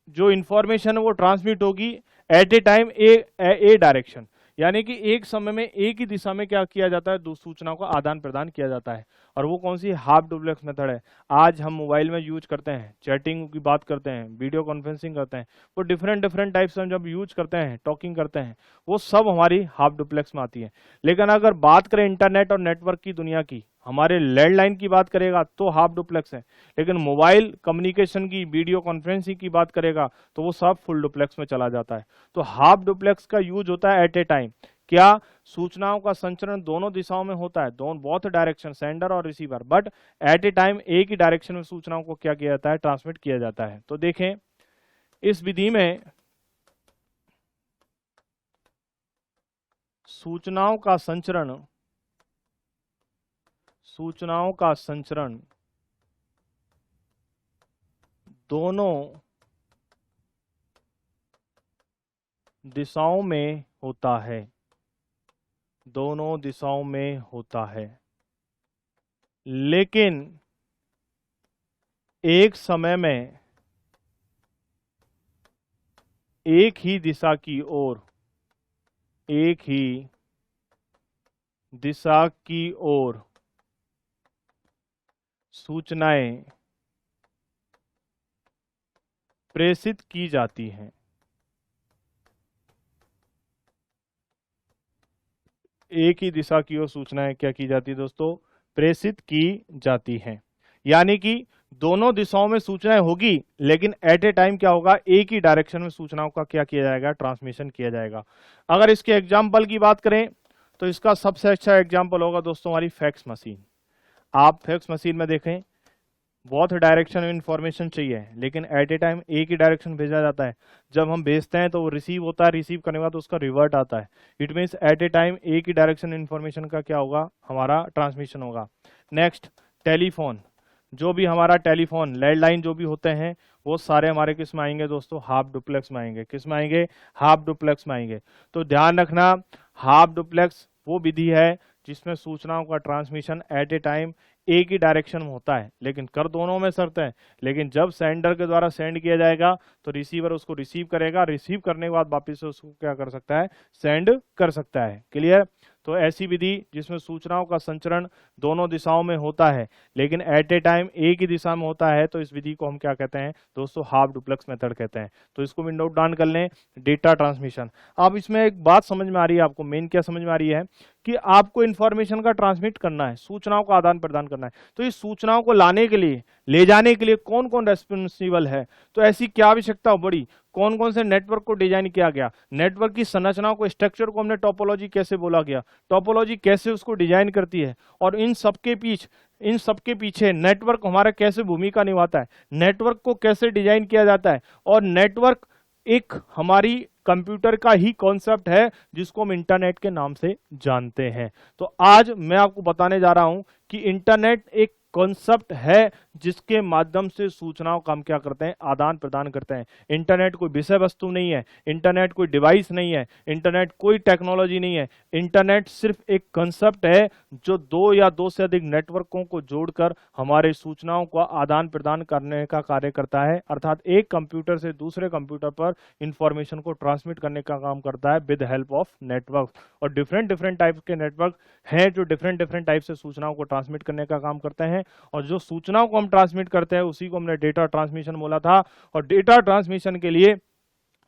जो इंफॉर्मेशन है वो ट्रांसमिट होगी at a time a direction, यानी कि एक समय में एक ही दिशा में क्या किया जाता है, दो सूचनाओं का आदान प्रदान किया जाता है। और वो कौन सी हाफ डुप्लेक्स मेथड है। आज हम मोबाइल में यूज करते हैं, चैटिंग की बात करते हैं, वीडियो कॉन्फ्रेंसिंग करते हैं, वो डिफरेंट टाइप्स हम जब यूज करते हैं, टॉकिंग करते हैं, वो सब हमारी हाफ डुप्लेक्स में आती है। लेकिन अगर बात करें इंटरनेट और नेटवर्क की दुनिया की, हमारे लैंडलाइन की बात करेगा तो हाफ डुप्लेक्स है, लेकिन मोबाइल कम्युनिकेशन की, वीडियो कॉन्फ्रेंसिंग की बात करेगा तो वो सब फुल डुप्लेक्स में चला जाता है। तो हाफ डुप्लेक्स का यूज होता है एट ए टाइम, क्या सूचनाओं का संचरण दोनों दिशाओं में होता है, दोनों बोथ डायरेक्शन, सेंडर और receiver, but at a time एक ही डायरेक्शन में सूचनाओं को क्या किया जाता है, ट्रांसमिट किया जाता है। तो देखें इस विधि में सूचनाओं का संचरण दोनों दिशाओं में होता है, दोनों दिशाओं में होता है, लेकिन एक समय में एक ही दिशा की ओर सूचनाएं प्रेषित की जाती हैं। एक ही दिशा की ओर सूचनाएं क्या की जाती है दोस्तों, प्रेषित की जाती हैं। यानी कि दोनों दिशाओं में सूचनाएं होगी, लेकिन एट ए टाइम क्या होगा, एक ही डायरेक्शन में सूचनाओं का क्या किया जाएगा, ट्रांसमिशन किया जाएगा। अगर इसके एग्जाम्पल की बात करें तो इसका सबसे अच्छा एग्जाम्पल होगा दोस्तों हमारी फैक्स मशीन। आप फैक्स मशीन में देखें, बहुत डायरेक्शन में इंफॉर्मेशन चाहिए, लेकिन एट ए टाइम एक ही डायरेक्शन भेजा जाता है। जब हम भेजते हैं तो वो रिसीव होता है, रिसीव करने के बाद उसका रिवर्ट आता है। It means at a time एक ही डायरेक्शन इंफॉर्मेशन का क्या होगा, हमारा ट्रांसमिशन होगा। नेक्स्ट टेलीफोन, जो भी हमारा टेलीफोन लैंडलाइन जो भी होते हैं वो सारे हमारे किस में आएंगे दोस्तों, हाफ डुप्लेक्स में आएंगे। किस में आएंगे, हाफ डुप्लेक्स में आएंगे। तो ध्यान रखना, हाफ डुप्लेक्स वो विधि है जिसमें सूचनाओं का ट्रांसमिशन एट ए टाइम एक ही डायरेक्शन में होता है, लेकिन कर दोनों में सकते हैं। लेकिन जब सेंडर के द्वारा सेंड किया जाएगा तो रिसीवर उसको रिसीव करेगा, रिसीव करने के बाद वापस से उसको क्या कर सकता है, सेंड कर सकता है। क्लियर। तो ऐसी विधि जिसमें सूचनाओं का संचरण दोनों दिशाओं में होता है, लेकिन एट ए टाइम एक ही दिशा में होता है, तो इस विधि को हम क्या कहते हैं दोस्तों, हाफ डुप्लेक्स मेथड कहते हैं। तो इसको भी नोट डाउन कर लें, डेटा ट्रांसमिशन। अब इसमें एक बात समझ में आ रही है आपको, मेन क्या समझ में आ रही है कि आपको इंफॉर्मेशन का ट्रांसमिट करना है, सूचनाओं का आदान प्रदान करना है। तो इस सूचनाओं को लाने के लिए, ले जाने के लिए कौन कौन रेस्पॉन्सिबल है, तो ऐसी क्या आवश्यकता बड़ी, कौन कौन से नेटवर्क को डिजाइन किया गया, नेटवर्क की संरचनाओं को, स्ट्रक्चर को हमने टोपोलॉजी कैसे बोला गया, टोपोलॉजी कैसे उसको डिजाइन करती है, और इन सबके पीछे नेटवर्क हमारा कैसे भूमिका निभाता है, नेटवर्क को कैसे डिजाइन किया जाता है। और नेटवर्क एक हमारी कंप्यूटर का ही कॉन्सेप्ट है जिसको हम इंटरनेट के नाम से जानते हैं। तो आज मैं आपको बताने जा रहा हूं कि इंटरनेट एक कॉन्सेप्ट है जिसके माध्यम से सूचनाओं का हम क्या करते हैं, आदान प्रदान करते हैं। इंटरनेट कोई विषय वस्तु नहीं है, इंटरनेट कोई डिवाइस नहीं है, इंटरनेट कोई टेक्नोलॉजी नहीं है। इंटरनेट सिर्फ एक कॉन्सेप्ट है जो दो या दो से अधिक नेटवर्कों को जोड़कर हमारे सूचनाओं का आदान प्रदान करने का कार्य करता है। अर्थात एक कंप्यूटर से दूसरे कंप्यूटर पर इंफॉर्मेशन को ट्रांसमिट करने का काम करता है विद हेल्प ऑफ नेटवर्क। और डिफरेंट टाइप के नेटवर्क हैं जो डिफरेंट टाइप से सूचनाओं को ट्रांसमिट करने का काम करते हैं। और जो सूचनाओं को हम ट्रांसमिट करते हैं उसी को हमने डेटा ट्रांसमिशन बोला था। और डेटा ट्रांसमिशन के लिए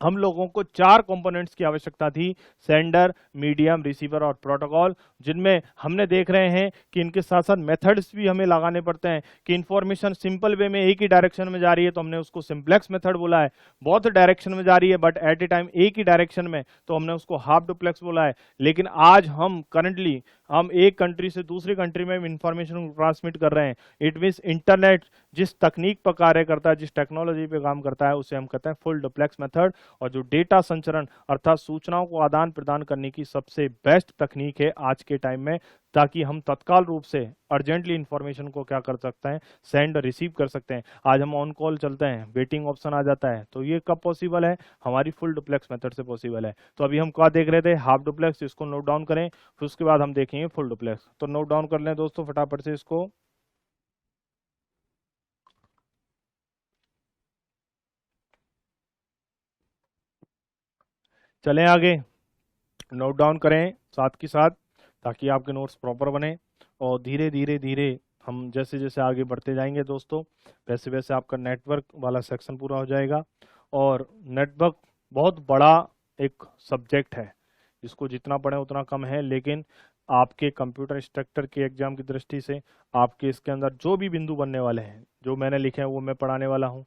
हम लोगों को 4 कंपोनेंट्स की आवश्यकता थी, सेंडर, मीडियम, रिसीवर और प्रोटोकॉल, जिनमें हमने देख रहे हैं कि इनके साथ साथ मेथड्स भी हमें लगाने पड़ते हैं। कि इंफॉर्मेशन सिंपल वे में एक ही डायरेक्शन में जा रही है तो हमने उसको सिंप्लेक्स मेथड बोला है, बहुत डायरेक्शन में जा रही है बट एट ए टाइम एक ही डायरेक्शन में तो हमने उसको हाफ डुप्लेक्स बोला है। लेकिन आज हम करंटली हम एक कंट्री से दूसरी कंट्री में इंफॉर्मेशन ट्रांसमिट कर रहे हैं। इट मीन्स इंटरनेट जिस तकनीक पर कार्य करता है, जिस टेक्नोलॉजी पे काम करता है, उसे हम कहते हैं फुल डुप्लेक्स मेथड। और जो डेटा संचरण अर्थात सूचनाओं को आदान प्रदान करने की सबसे बेस्ट तकनीक है आज के टाइम में, ताकि हम तत्काल रूप से अर्जेंटली इंफॉर्मेशन को क्या कर सकते हैं, सेंड रिसीव कर सकते हैं। आज हम ऑन कॉल चलते हैं, वेटिंग ऑप्शन आ जाता है, तो ये कब पॉसिबल है, हमारी फुल डुप्लेक्स मेथड से पॉसिबल है। तो अभी हम क्या देख रहे थे, हाफ डुप्लेक्स, इसको नोट डाउन करें, फिर उसके बाद हम देखेंगे फुल डुप्लेक्स। तो नोट डाउन कर लें दोस्तों फटाफट से इसको। चलें आगे, नोट डाउन करें साथ के साथ ताकि आपके नोट्स प्रॉपर बने। और धीरे धीरे हम जैसे जैसे आगे बढ़ते जाएंगे दोस्तों, वैसे वैसे आपका नेटवर्क वाला सेक्शन पूरा हो जाएगा। और नेटवर्क बहुत बड़ा एक सब्जेक्ट है, इसको जितना पढ़ें उतना कम है, लेकिन आपके कंप्यूटर इंस्ट्रक्टर के एग्जाम की दृष्टि से आपके इसके अंदर जो भी बिंदु बनने वाले हैं, जो मैंने लिखे हैं वो मैं पढ़ाने वाला हूँ।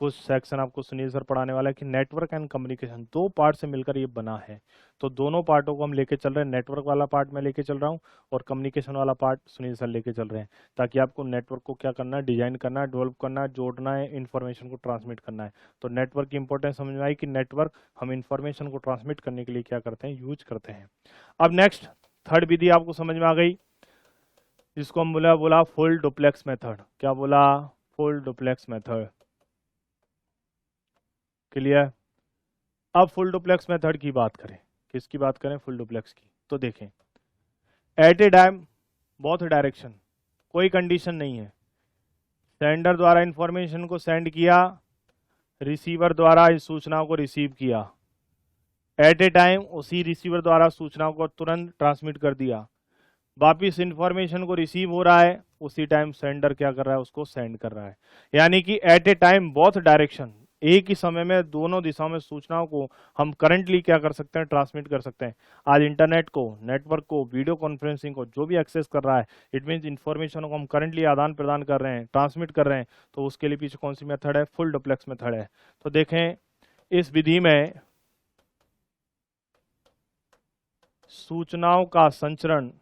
कुछ सेक्शन आपको सुनील सर पढ़ाने वाला है कि नेटवर्क एंड कम्युनिकेशन दो पार्ट से मिलकर ये बना है। तो दोनों पार्टों को हम लेके चल रहे हैं, नेटवर्क वाला पार्ट मैं लेके चल रहा हूँ और कम्युनिकेशन वाला पार्ट सुनील सर लेके चल रहे हैं, ताकि आपको नेटवर्क को क्या करना है, डिजाइन करना है, डेवलप करना है, जोड़ना है, इन्फॉर्मेशन को ट्रांसमिट करना है। तो नेटवर्क की इंपॉर्टेंस समझ में आई कि नेटवर्क हम इन्फॉर्मेशन को ट्रांसमिट करने के लिए क्या करते हैं, यूज करते हैं। अब नेक्स्ट थर्ड विधि आपको समझ में आ गई, जिसको हम बोला फुल डुप्लेक्स मेथड। क्या बोला? Full duplex method. क्लियर? अब फुल डुप्लेक्स मेथड की बात करें, किसकी बात करें? फुल डुप्लेक्स की। तो देखें, at a time both direction, कोई कंडीशन नहीं है। सेंडर द्वारा इंफॉर्मेशन को सेंड किया, रिसीवर द्वारा इस सूचनाओं को रिसीव किया, एट ए टाइम उसी रिसीवर द्वारा सूचनाओं को तुरंत ट्रांसमिट कर दिया, वापिस इंफॉर्मेशन को रिसीव हो रहा है, उसी टाइम सेंडर क्या कर रहा है, उसको सेंड कर रहा है। यानी कि at a time both direction, एक ही समय में दोनों दिशाओं में सूचनाओं को हम करंटली क्या कर सकते हैं, ट्रांसमिट कर सकते हैं। आज इंटरनेट को, नेटवर्क को, वीडियो कॉन्फ्रेंसिंग को जो भी एक्सेस कर रहा है, इट मीन्स इंफॉर्मेशन को हम करंटली आदान प्रदान कर रहे हैं, ट्रांसमिट कर रहे हैं। तो उसके लिए पीछे कौन सी मेथड है? फुल डुप्लेक्स मेथड है। तो देखें, इस विधि में सूचनाओं का संचरण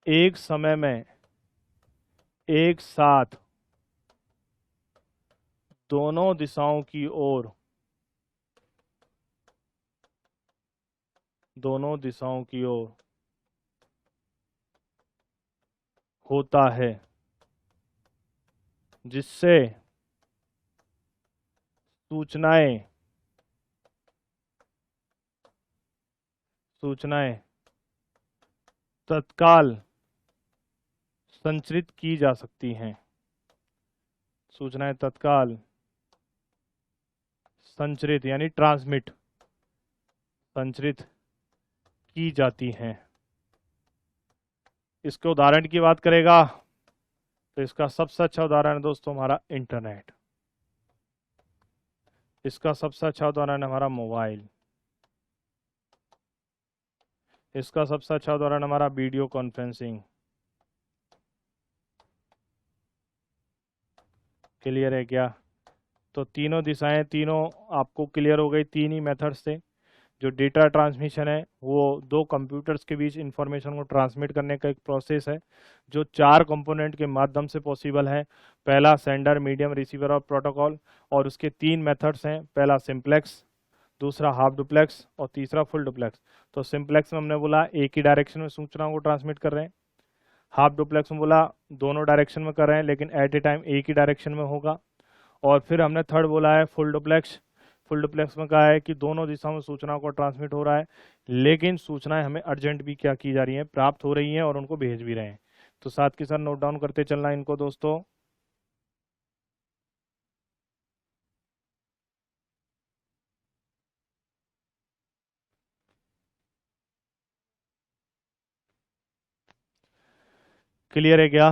एक समय में एक साथ दोनों दिशाओं की ओर होता है, जिससे सूचनाएं तत्काल संचरित की जा सकती हैं। सूचनाएं तत्काल संचरित यानी संचरित की जाती हैं। इसके उदाहरण की बात करेगा तो इसका सबसे अच्छा उदाहरण है दोस्तों हमारा इंटरनेट, इसका सबसे अच्छा उदाहरण है हमारा मोबाइल, इसका सबसे अच्छा उदाहरण हमारा वीडियो कॉन्फ्रेंसिंग। क्लियर है क्या? तो तीनों दिशाएं, तीनों आपको क्लियर हो गई, तीन ही मेथड से। जो डेटा ट्रांसमिशन है वो दो कंप्यूटर्स के बीच इंफॉर्मेशन को ट्रांसमिट करने का एक प्रोसेस है, जो चार कंपोनेंट के माध्यम से पॉसिबल है। पहला सेंडर, मीडियम, रिसीवर और प्रोटोकॉल। और उसके तीन मेथड्स हैं, पहला सिंप्लेक्स, दूसरा हाफ डुप्लेक्स और तीसरा फुल डुप्लेक्स। तो सिंप्लेक्स में हमने बोला एक ही डायरेक्शन में सूचनाओं को ट्रांसमिट कर रहे हैं, हाफ डुप्लेक्स में बोला दोनों डायरेक्शन में कर रहे हैं लेकिन एट ए टाइम एक ही डायरेक्शन में होगा। और फिर हमने थर्ड बोला है फुल डुप्लेक्स। फुल डुप्लेक्स में कहा है कि दोनों दिशाओं में सूचनाओं को ट्रांसमिट हो रहा है, लेकिन सूचनाएं हमें अर्जेंट भी क्या की जा रही हैं, प्राप्त हो रही हैं और उनको भेज भी रहे हैं। तो साथ के साथ नोट डाउन करते चलना इनको दोस्तों। क्लियर है क्या?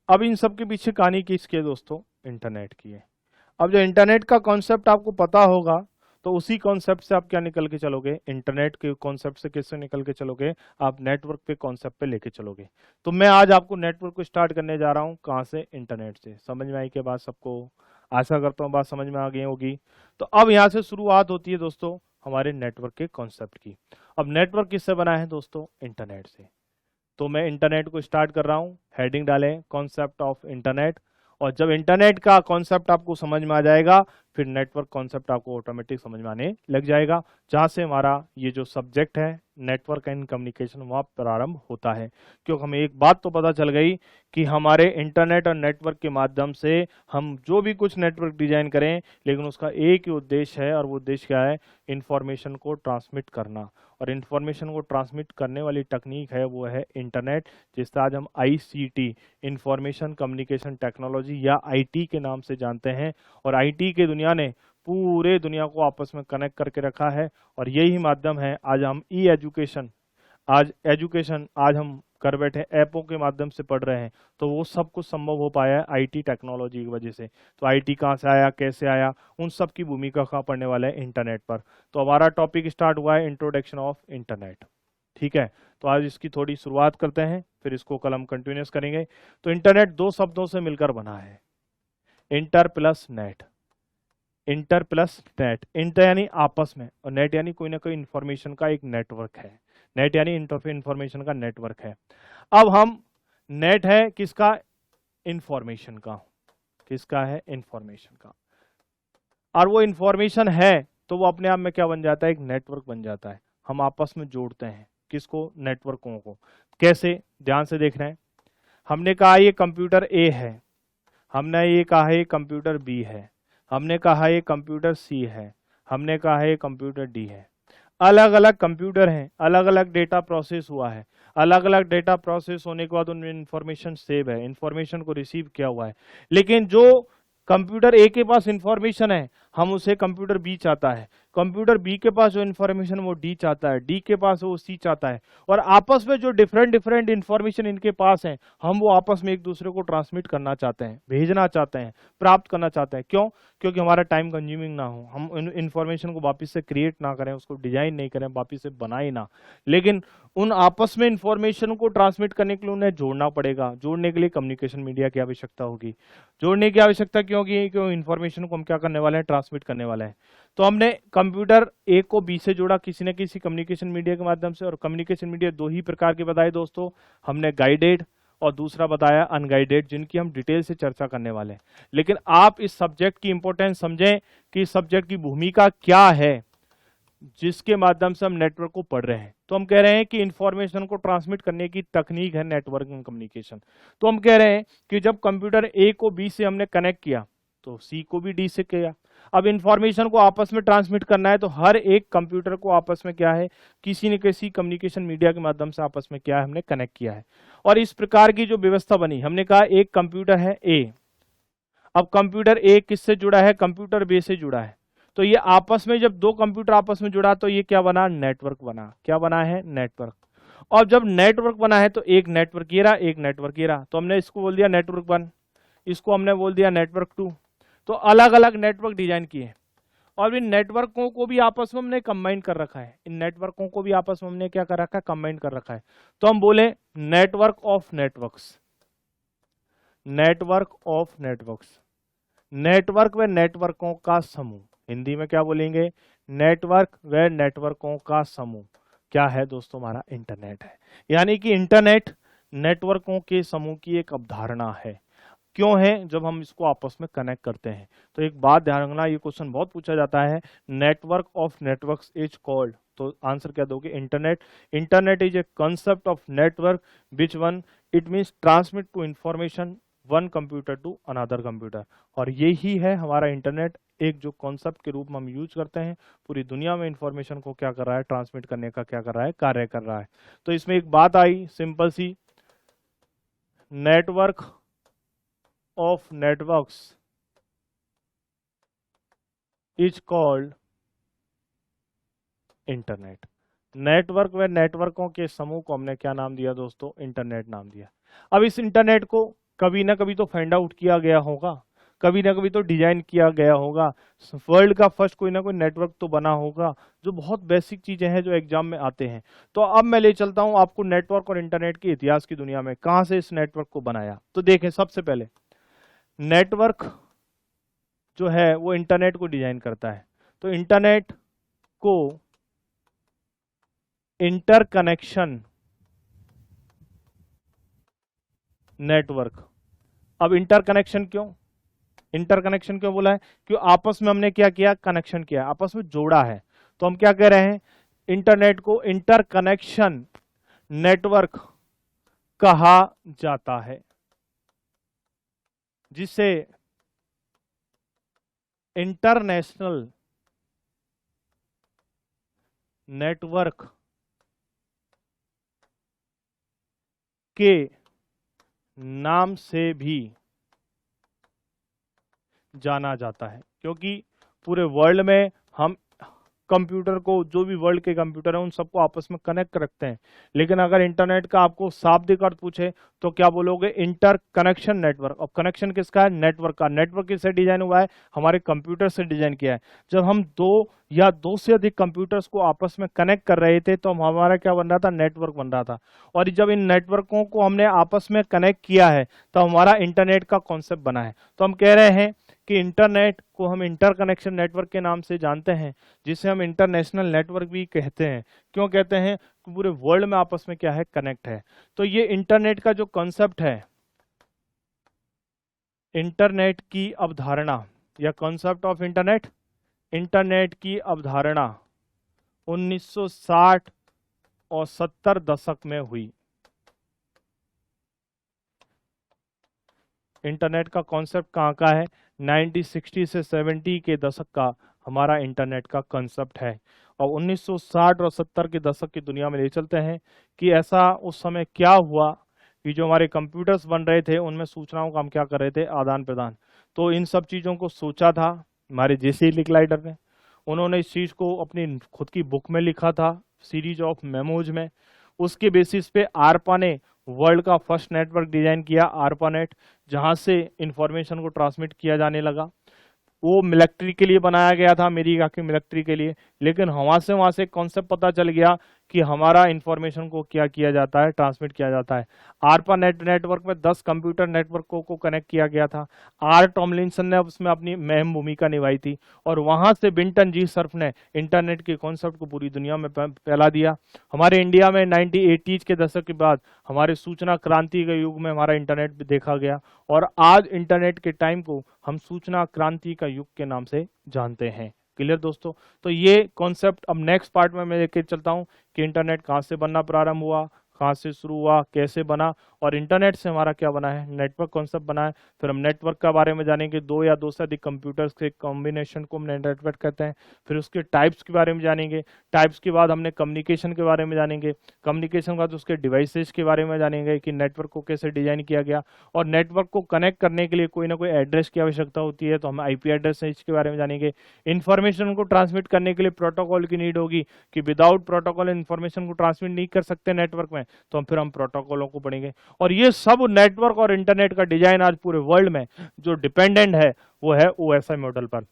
अब इन सब के पीछे कहानी किसकी है दोस्तों? इंटरनेट की है। अब जो इंटरनेट का कॉन्सेप्ट आपको पता होगा तो उसी कॉन्सेप्ट से आप क्या निकल के चलोगे, इंटरनेट के कॉन्सेप्ट से किससे निकल के चलोगे, आप नेटवर्क पे कॉन्सेप्ट पे लेके चलोगे। तो मैं आज आपको नेटवर्क को स्टार्ट करने जा रहा हूँ, कहाँ से? इंटरनेट से। समझ में आई के बात सबको? आशा करता हूँ बात समझ में आ गई होगी। तो अब यहाँ से शुरुआत होती है दोस्तों हमारे नेटवर्क के कॉन्सेप्ट की। अब नेटवर्क किससे बना है दोस्तों? इंटरनेट से। तो मैं इंटरनेट को स्टार्ट कर रहा हूँ, हेडिंग डालें कॉन्सेप्ट ऑफ इंटरनेट। और जब इंटरनेट का कॉन्सेप्ट आपको समझ में आ जाएगा फिर नेटवर्क कॉन्सेप्ट आपको ऑटोमेटिक समझ में आने लग जाएगा, जहाँ से हमारा ये जो सब्जेक्ट है नेटवर्क एंड कम्युनिकेशन वहाँ प्रारंभ होता है। क्योंकि हमें एक बात तो पता चल गई कि हमारे इंटरनेट और नेटवर्क के माध्यम से हम जो भी कुछ नेटवर्क डिजाइन करें, लेकिन उसका एक ही उद्देश्य है और वो उद्देश्य क्या है? इंफॉर्मेशन को ट्रांसमिट करना। और इंफॉर्मेशन को ट्रांसमिट करने वाली तकनीक है वो है इंटरनेट, जिससे आज हम आईसीटी, इंफॉर्मेशन कम्युनिकेशन टेक्नोलॉजी या आईटी के नाम से जानते हैं। और आईटी के दुनिया ने पूरे दुनिया को आपस में कनेक्ट करके रखा है और यही माध्यम है आज हम ई एजुकेशन, आज हम कर बैठे ऐपों के माध्यम से पढ़ रहे हैं। तो वो सब कुछ संभव हो पाया है आईटी टेक्नोलॉजी की वजह से। तो आईटी कहाँ से आया, कैसे आया, उन सब की भूमिका कहाँ पड़ने वाला है? इंटरनेट पर। तो हमारा टॉपिक स्टार्ट हुआ है इंट्रोडक्शन ऑफ इंटरनेट। ठीक है, तो आज इसकी थोड़ी शुरुआत करते हैं, फिर इसको कल हम कंटिन्यूस करेंगे। तो इंटरनेट दो शब्दों से मिलकर बना है, inter plus net. Inter plus net, inter यानी आपस में, और नेट यानी कोई ना कोई इंफॉर्मेशन का एक नेटवर्क है। नेट यानी इंफॉर्मेशन का नेटवर्क है। अब हम, नेट है किसका? इंफॉर्मेशन का। किसका है? इंफॉर्मेशन का। और वो इंफॉर्मेशन है तो वो अपने आप में क्या बन जाता है? एक नेटवर्क बन जाता है। हम आपस में जोड़ते हैं किसको? नेटवर्कों को। कैसे? ध्यान से देख रहे हैं। हमने कहा ये कंप्यूटर ए है, हमने ये कहा ये कंप्यूटर बी है, हमने कहा ये कंप्यूटर सी है, हमने कहा ये कंप्यूटर डी है। अलग अलग कंप्यूटर हैं, अलग अलग डेटा प्रोसेस हुआ है, अलग अलग डेटा प्रोसेस होने के बाद उनमें इंफॉर्मेशन सेव है, इंफॉर्मेशन को रिसीव किया हुआ है। लेकिन जो कंप्यूटर ए के पास इंफॉर्मेशन है, हम उसे कंप्यूटर बी चाहता है, कंप्यूटर बी के पास जो इंफॉर्मेशन वो डी चाहता है, डी के पास वो सी चाहता है, और आपस में जो डिफरेंट डिफरेंट इंफॉर्मेशन इनके पास है, हम वो आपस में एक दूसरे को ट्रांसमिट करना चाहते हैं, भेजना चाहते हैं, प्राप्त करना चाहते हैं। क्यों? क्योंकि हमारा टाइम कंज्यूमिंग ना हो, हम इंफॉर्मेशन को वापस से क्रिएट ना करें, उसको डिजाइन नहीं करें, वापस से बनाए ना। लेकिन उन आपस में इंफॉर्मेशन को ट्रांसमिट करने के लिए उन्हें जोड़ना पड़ेगा। जोड़ने के लिए कम्युनिकेशन मीडिया की आवश्यकता होगी। जोड़ने की आवश्यकता क्यों होगी? क्योंकि इंफॉर्मेशन को हम क्या करने वाले हैं? ट्रांसमिट करने वाले हैं। तो हमने कंप्यूटर ए को बी से जोड़ा किसी न किसी कम्युनिकेशन मीडिया के माध्यम से। और कम्युनिकेशन मीडिया दो ही प्रकार के बताए दोस्तों, हमने गाइडेड और दूसरा बताया अनगाइडेड, जिनकी हम डिटेल से चर्चा करने वाले हैं। लेकिन आप इस सब्जेक्ट की इंपॉर्टेंस समझें कि इस सब्जेक्ट की भूमिका क्या है जिसके माध्यम से हम नेटवर्क को पढ़ रहे हैं। तो हम कह रहे हैं कि इंफॉर्मेशन को ट्रांसमिट करने की तकनीक है नेटवर्किंग कम्युनिकेशन। तो हम कह रहे हैं कि जब कंप्यूटर ए को बी से हमने कनेक्ट किया तो सी को भी डी से किया। अब इंफॉर्मेशन को आपस में ट्रांसमिट करना है तो हर एक कंप्यूटर को आपस में क्या है? किसी न किसी कम्युनिकेशन मीडिया के माध्यम से आपस में क्या है? हमने कनेक्ट किया है। और इस प्रकार की जो व्यवस्था बनी, हमने कहा एक कंप्यूटर है ए, अब कंप्यूटर ए किससे जुड़ा है? कंप्यूटर बी से जुड़ा है। तो ये आपस में, जब दो कंप्यूटर आपस में जुड़ा तो ये क्या बना? नेटवर्क बना। क्या बना है? नेटवर्क। और जब नेटवर्क बना है तो एक नेटवर्क ये रहा, एक नेटवर्क ये रहा। तो हमने इसको बोल दिया नेटवर्क 1, इसको हमने बोल दिया नेटवर्क 2। तो अलग अलग नेटवर्क डिजाइन किए और इन नेटवर्कों को भी आपस में हमने कंबाइन कर रखा है। इन नेटवर्कों को भी आपस में हमने क्या कर रखा है? कंबाइन कर रखा है। तो हम बोले network of networks. Network of networks, network व नेटवर्कों का समूह। हिंदी में क्या बोलेंगे? नेटवर्क व नेटवर्कों का समूह। क्या है दोस्तों? हमारा इंटरनेट है। यानी कि इंटरनेट नेटवर्कों के समूह की एक अवधारणा है। क्यों है? जब हम इसको आपस में कनेक्ट करते हैं। तो एक बात ध्यान रखना, ये क्वेश्चन बहुत पूछा जाता है, network of networks is called, तो आंसर क्या दोगे? Internet. Internet is a concept of network which one it means transmit to information one computer to another computer. और यही है हमारा इंटरनेट, एक जो कॉन्सेप्ट के रूप में हम यूज करते हैं, पूरी दुनिया में इंफॉर्मेशन को क्या कर रहा है? ट्रांसमिट करने का क्या कर रहा है? कार्य कर रहा है। तो इसमें एक बात आई सिंपल सी, network of networks is called internet. Network व नेटवर्कों के समूह को हमने क्या नाम दिया दोस्तों? इंटरनेट नाम दिया। अब इस इंटरनेट को कभी ना कभी तो फाइंड आउट किया गया होगा, कभी ना कभी तो डिजाइन किया गया होगा। वर्ल्ड का फर्स्ट कोई ना कोई नेटवर्क तो बना होगा, जो बहुत बेसिक चीजें हैं जो एग्जाम में आते हैं। तो अब मैं ले चलता हूं आपको नेटवर्क और इंटरनेट के इतिहास की दुनिया में, कहां से इस नेटवर्क को बनाया। तो देखें, सबसे पहले नेटवर्क जो है वो इंटरनेट को डिजाइन करता है। तो इंटरनेट को इंटरकनेक्शन नेटवर्क। अब इंटरकनेक्शन क्यों? इंटरकनेक्शन क्यों बोला है? क्यों आपस में हमने क्या किया? कनेक्शन किया, आपस में जोड़ा है। तो हम क्या कह रहे हैं? इंटरनेट को इंटरकनेक्शन नेटवर्क कहा जाता है, जिसे इंटरनेशनल नेटवर्क के नाम से भी जाना जाता है। क्योंकि पूरे वर्ल्ड में हम कंप्यूटर को, जो भी वर्ल्ड के कंप्यूटर हैं उन सबको आपस में कनेक्ट रखते हैं। लेकिन अगर इंटरनेट का आपको शाब्दिक अर्थ पूछे तो क्या बोलोगे? Inter connection network. अब कनेक्शन किसका है? नेटवर्क का। नेटवर्क किससे डिजाइन हुआ है? हमारे कंप्यूटर से डिजाइन किया है। जब हम दो या दो से अधिक कंप्यूटर्स को आपस में कनेक्ट कर रहे थे तो हमारा क्या बन रहा था, नेटवर्क बन रहा था। और जब इन नेटवर्कों को हमने आपस में कनेक्ट किया है तो हमारा इंटरनेट का कॉन्सेप्ट बना है। तो हम कह रहे हैं कि इंटरनेट को हम इंटरकनेक्शन नेटवर्क के नाम से जानते हैं, जिसे हम इंटरनेशनल नेटवर्क भी कहते हैं। क्यों कहते हैं? पूरे वर्ल्ड में आपस में क्या है, कनेक्ट है। तो ये इंटरनेट का जो कॉन्सेप्ट है, इंटरनेट की अवधारणा या कॉन्सेप्ट ऑफ इंटरनेट, इंटरनेट की अवधारणा 1960 और 70 दशक में हुई। इंटरनेट का कॉन्सेप्ट कहाँ का है? 1960 से 70 के दशक का हमारा इंटरनेट का कॉन्सेप्ट है। और 1960 और 70 के दशक की दुनिया में ले चलते हैं कि ऐसा उस समय क्या हुआ कि जो हमारे कंप्यूटर्स बन रहे थे उनमें सूचनाओं का हम क्या कर रहे थे, आदान प्रदान। तो इन सब चीज़ों को सोचा था हमारे जेसी लिकलाइडर ने। उन्होंने इस चीज़ को अपनी खुद की बुक में लिखा था, सीरीज ऑफ मेमोज में। उसके बेसिस पे आरपा ने वर्ल्ड का फर्स्ट नेटवर्क डिजाइन किया, आरपानेट, जहां से इंफॉर्मेशन को ट्रांसमिट किया जाने लगा। वो मिलिट्री के लिए बनाया गया था, अमेरिका की मिलिट्री के लिए। लेकिन वहां से कॉन्सेप्ट पता चल गया कि हमारा इंफॉर्मेशन को क्या किया जाता है, ट्रांसमिट किया जाता है। आरपा नेटवर्क में 10 कंप्यूटर नेटवर्कों को कनेक्ट किया गया था। आर टॉमलिंसन ने उसमें अपनी अहम भूमिका निभाई थी। और वहां से बिंटन जी सर्फ ने इंटरनेट के कॉन्सेप्ट को पूरी दुनिया में फैला दिया। हमारे इंडिया में 1980s के दशक के बाद हमारे सूचना क्रांति के युग में हमारा इंटरनेट भी देखा गया। और आज इंटरनेट के टाइम को हम सूचना क्रांति का युग के नाम से जानते हैं। क्लियर दोस्तों? तो ये कॉन्सेप्ट अब नेक्स्ट पार्ट में मैं लेके चलता हूँ कि इंटरनेट कहाँ से बनना प्रारंभ हुआ, कहाँ से शुरू हुआ, कैसे बना, और इंटरनेट से हमारा क्या बना है, नेटवर्क कॉन्सेप्ट बना है। फिर हम नेटवर्क के बारे में जानेंगे, दो या दो से अधिक कंप्यूटर्स के कॉम्बिनेशन को हम नेटवर्क कहते हैं। फिर उसके टाइप्स के बारे में जानेंगे। टाइप्स के बाद हमने कम्युनिकेशन के बारे में जानेंगे। कम्युनिकेशन के बाद उसके डिवाइसेस के बारे में जानेंगे कि नेटवर्क को कैसे डिजाइन किया गया। और नेटवर्क को कनेक्ट करने के लिए कोई ना कोई एड्रेस की आवश्यकता होती है, तो हम आईपी एड्रेस है इसके बारे में जानेंगे। इन्फॉर्मेशन को ट्रांसमिट करने के लिए प्रोटोकॉल की नीड होगी कि विदाउट प्रोटोकॉल इन्फॉर्मेशन को ट्रांसमिट नहीं कर सकते नेटवर्क में, तो हम फिर हम प्रोटोकॉलों को पढ़ेंगे। और ये सब नेटवर्क और इंटरनेट का डिजाइन आज पूरे वर्ल्ड में जो डिपेंडेंट है वो है ओएसआई मॉडल पर।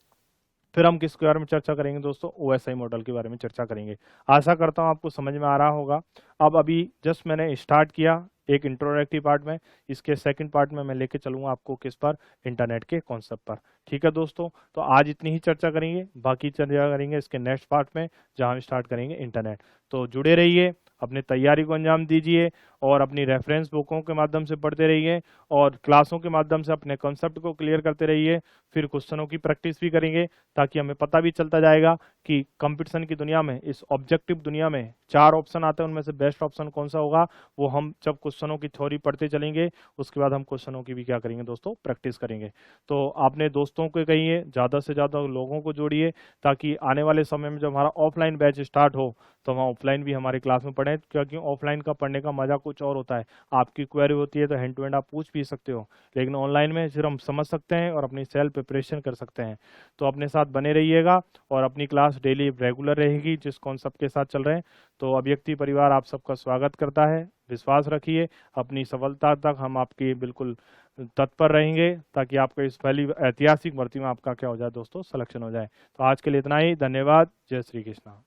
फिर हम किसके बारे में चर्चा करेंगे दोस्तों? ओएसआई मॉडल के बारे में चर्चा करेंगे। आशा करता हूं आपको समझ में आ रहा होगा। अब अभी जस्ट मैंने स्टार्ट किया एक इंट्रोडक्टरी पार्ट में, इसके सेकंड पार्ट में मैं लेके चलूंगा आपको किस पर, इंटरनेट के कॉन्सेप्ट पर। ठीक है दोस्तों, तो आज इतनी ही चर्चा करेंगे, बाकी चर्चा करेंगे इसके नेक्स्ट पार्ट में जहां हम स्टार्ट करेंगे इंटरनेट। तो जुड़े रहिए, अपनी तैयारी को अंजाम दीजिए और अपनी रेफरेंस बुकों के माध्यम से पढ़ते रहिए और क्लासों के माध्यम से अपने कॉन्सेप्ट को क्लियर करते रहिए। फिर क्वेश्चनों की प्रैक्टिस भी करेंगे ताकि हमें पता भी चलता जाएगा कि कंपटीशन की दुनिया में, इस ऑब्जेक्टिव दुनिया में 4 ऑप्शन आते हैं, उनमें से बेस्ट ऑप्शन कौन सा होगा, वो हम जब क्वेश्चनों की थ्योरी पढ़ते चलेंगे उसके बाद हम क्वेश्चनों की भी क्या करेंगे दोस्तों, प्रैक्टिस करेंगे। तो आपने दोस्तों को कहिए, ज़्यादा से ज़्यादा लोगों को जोड़िए ताकि आने वाले समय में जब हमारा ऑफलाइन बैच स्टार्ट हो तो हम ऑफलाइन भी हमारी क्लास में पढ़ें, क्योंकि ऑफलाइन का पढ़ने का मजा कुछ और होता है। आपकी क्वेरी होती है तो हैंड टू हैंड आप पूछ भी सकते हो, लेकिन ऑनलाइन में सिर्फ हम समझ सकते हैं और अपनी सेल्फ प्रिपरेशन कर सकते हैं। तो अपने साथ बने रहिएगा और अपनी क्लास डेली रेगुलर रहेगी जिस कॉन्सेप्ट के साथ चल रहे हैं। तो अभिव्यक्ति परिवार आप सबका स्वागत करता है। विश्वास रखिए, अपनी सफलता तक हम आपकी बिल्कुल तत्पर रहेंगे ताकि आपका इस पहली ऐतिहासिक भर्ती में आपका क्या हो जाए दोस्तों, सिलेक्शन हो जाए। तो आज के लिए इतना ही, धन्यवाद, जय श्री कृष्णा।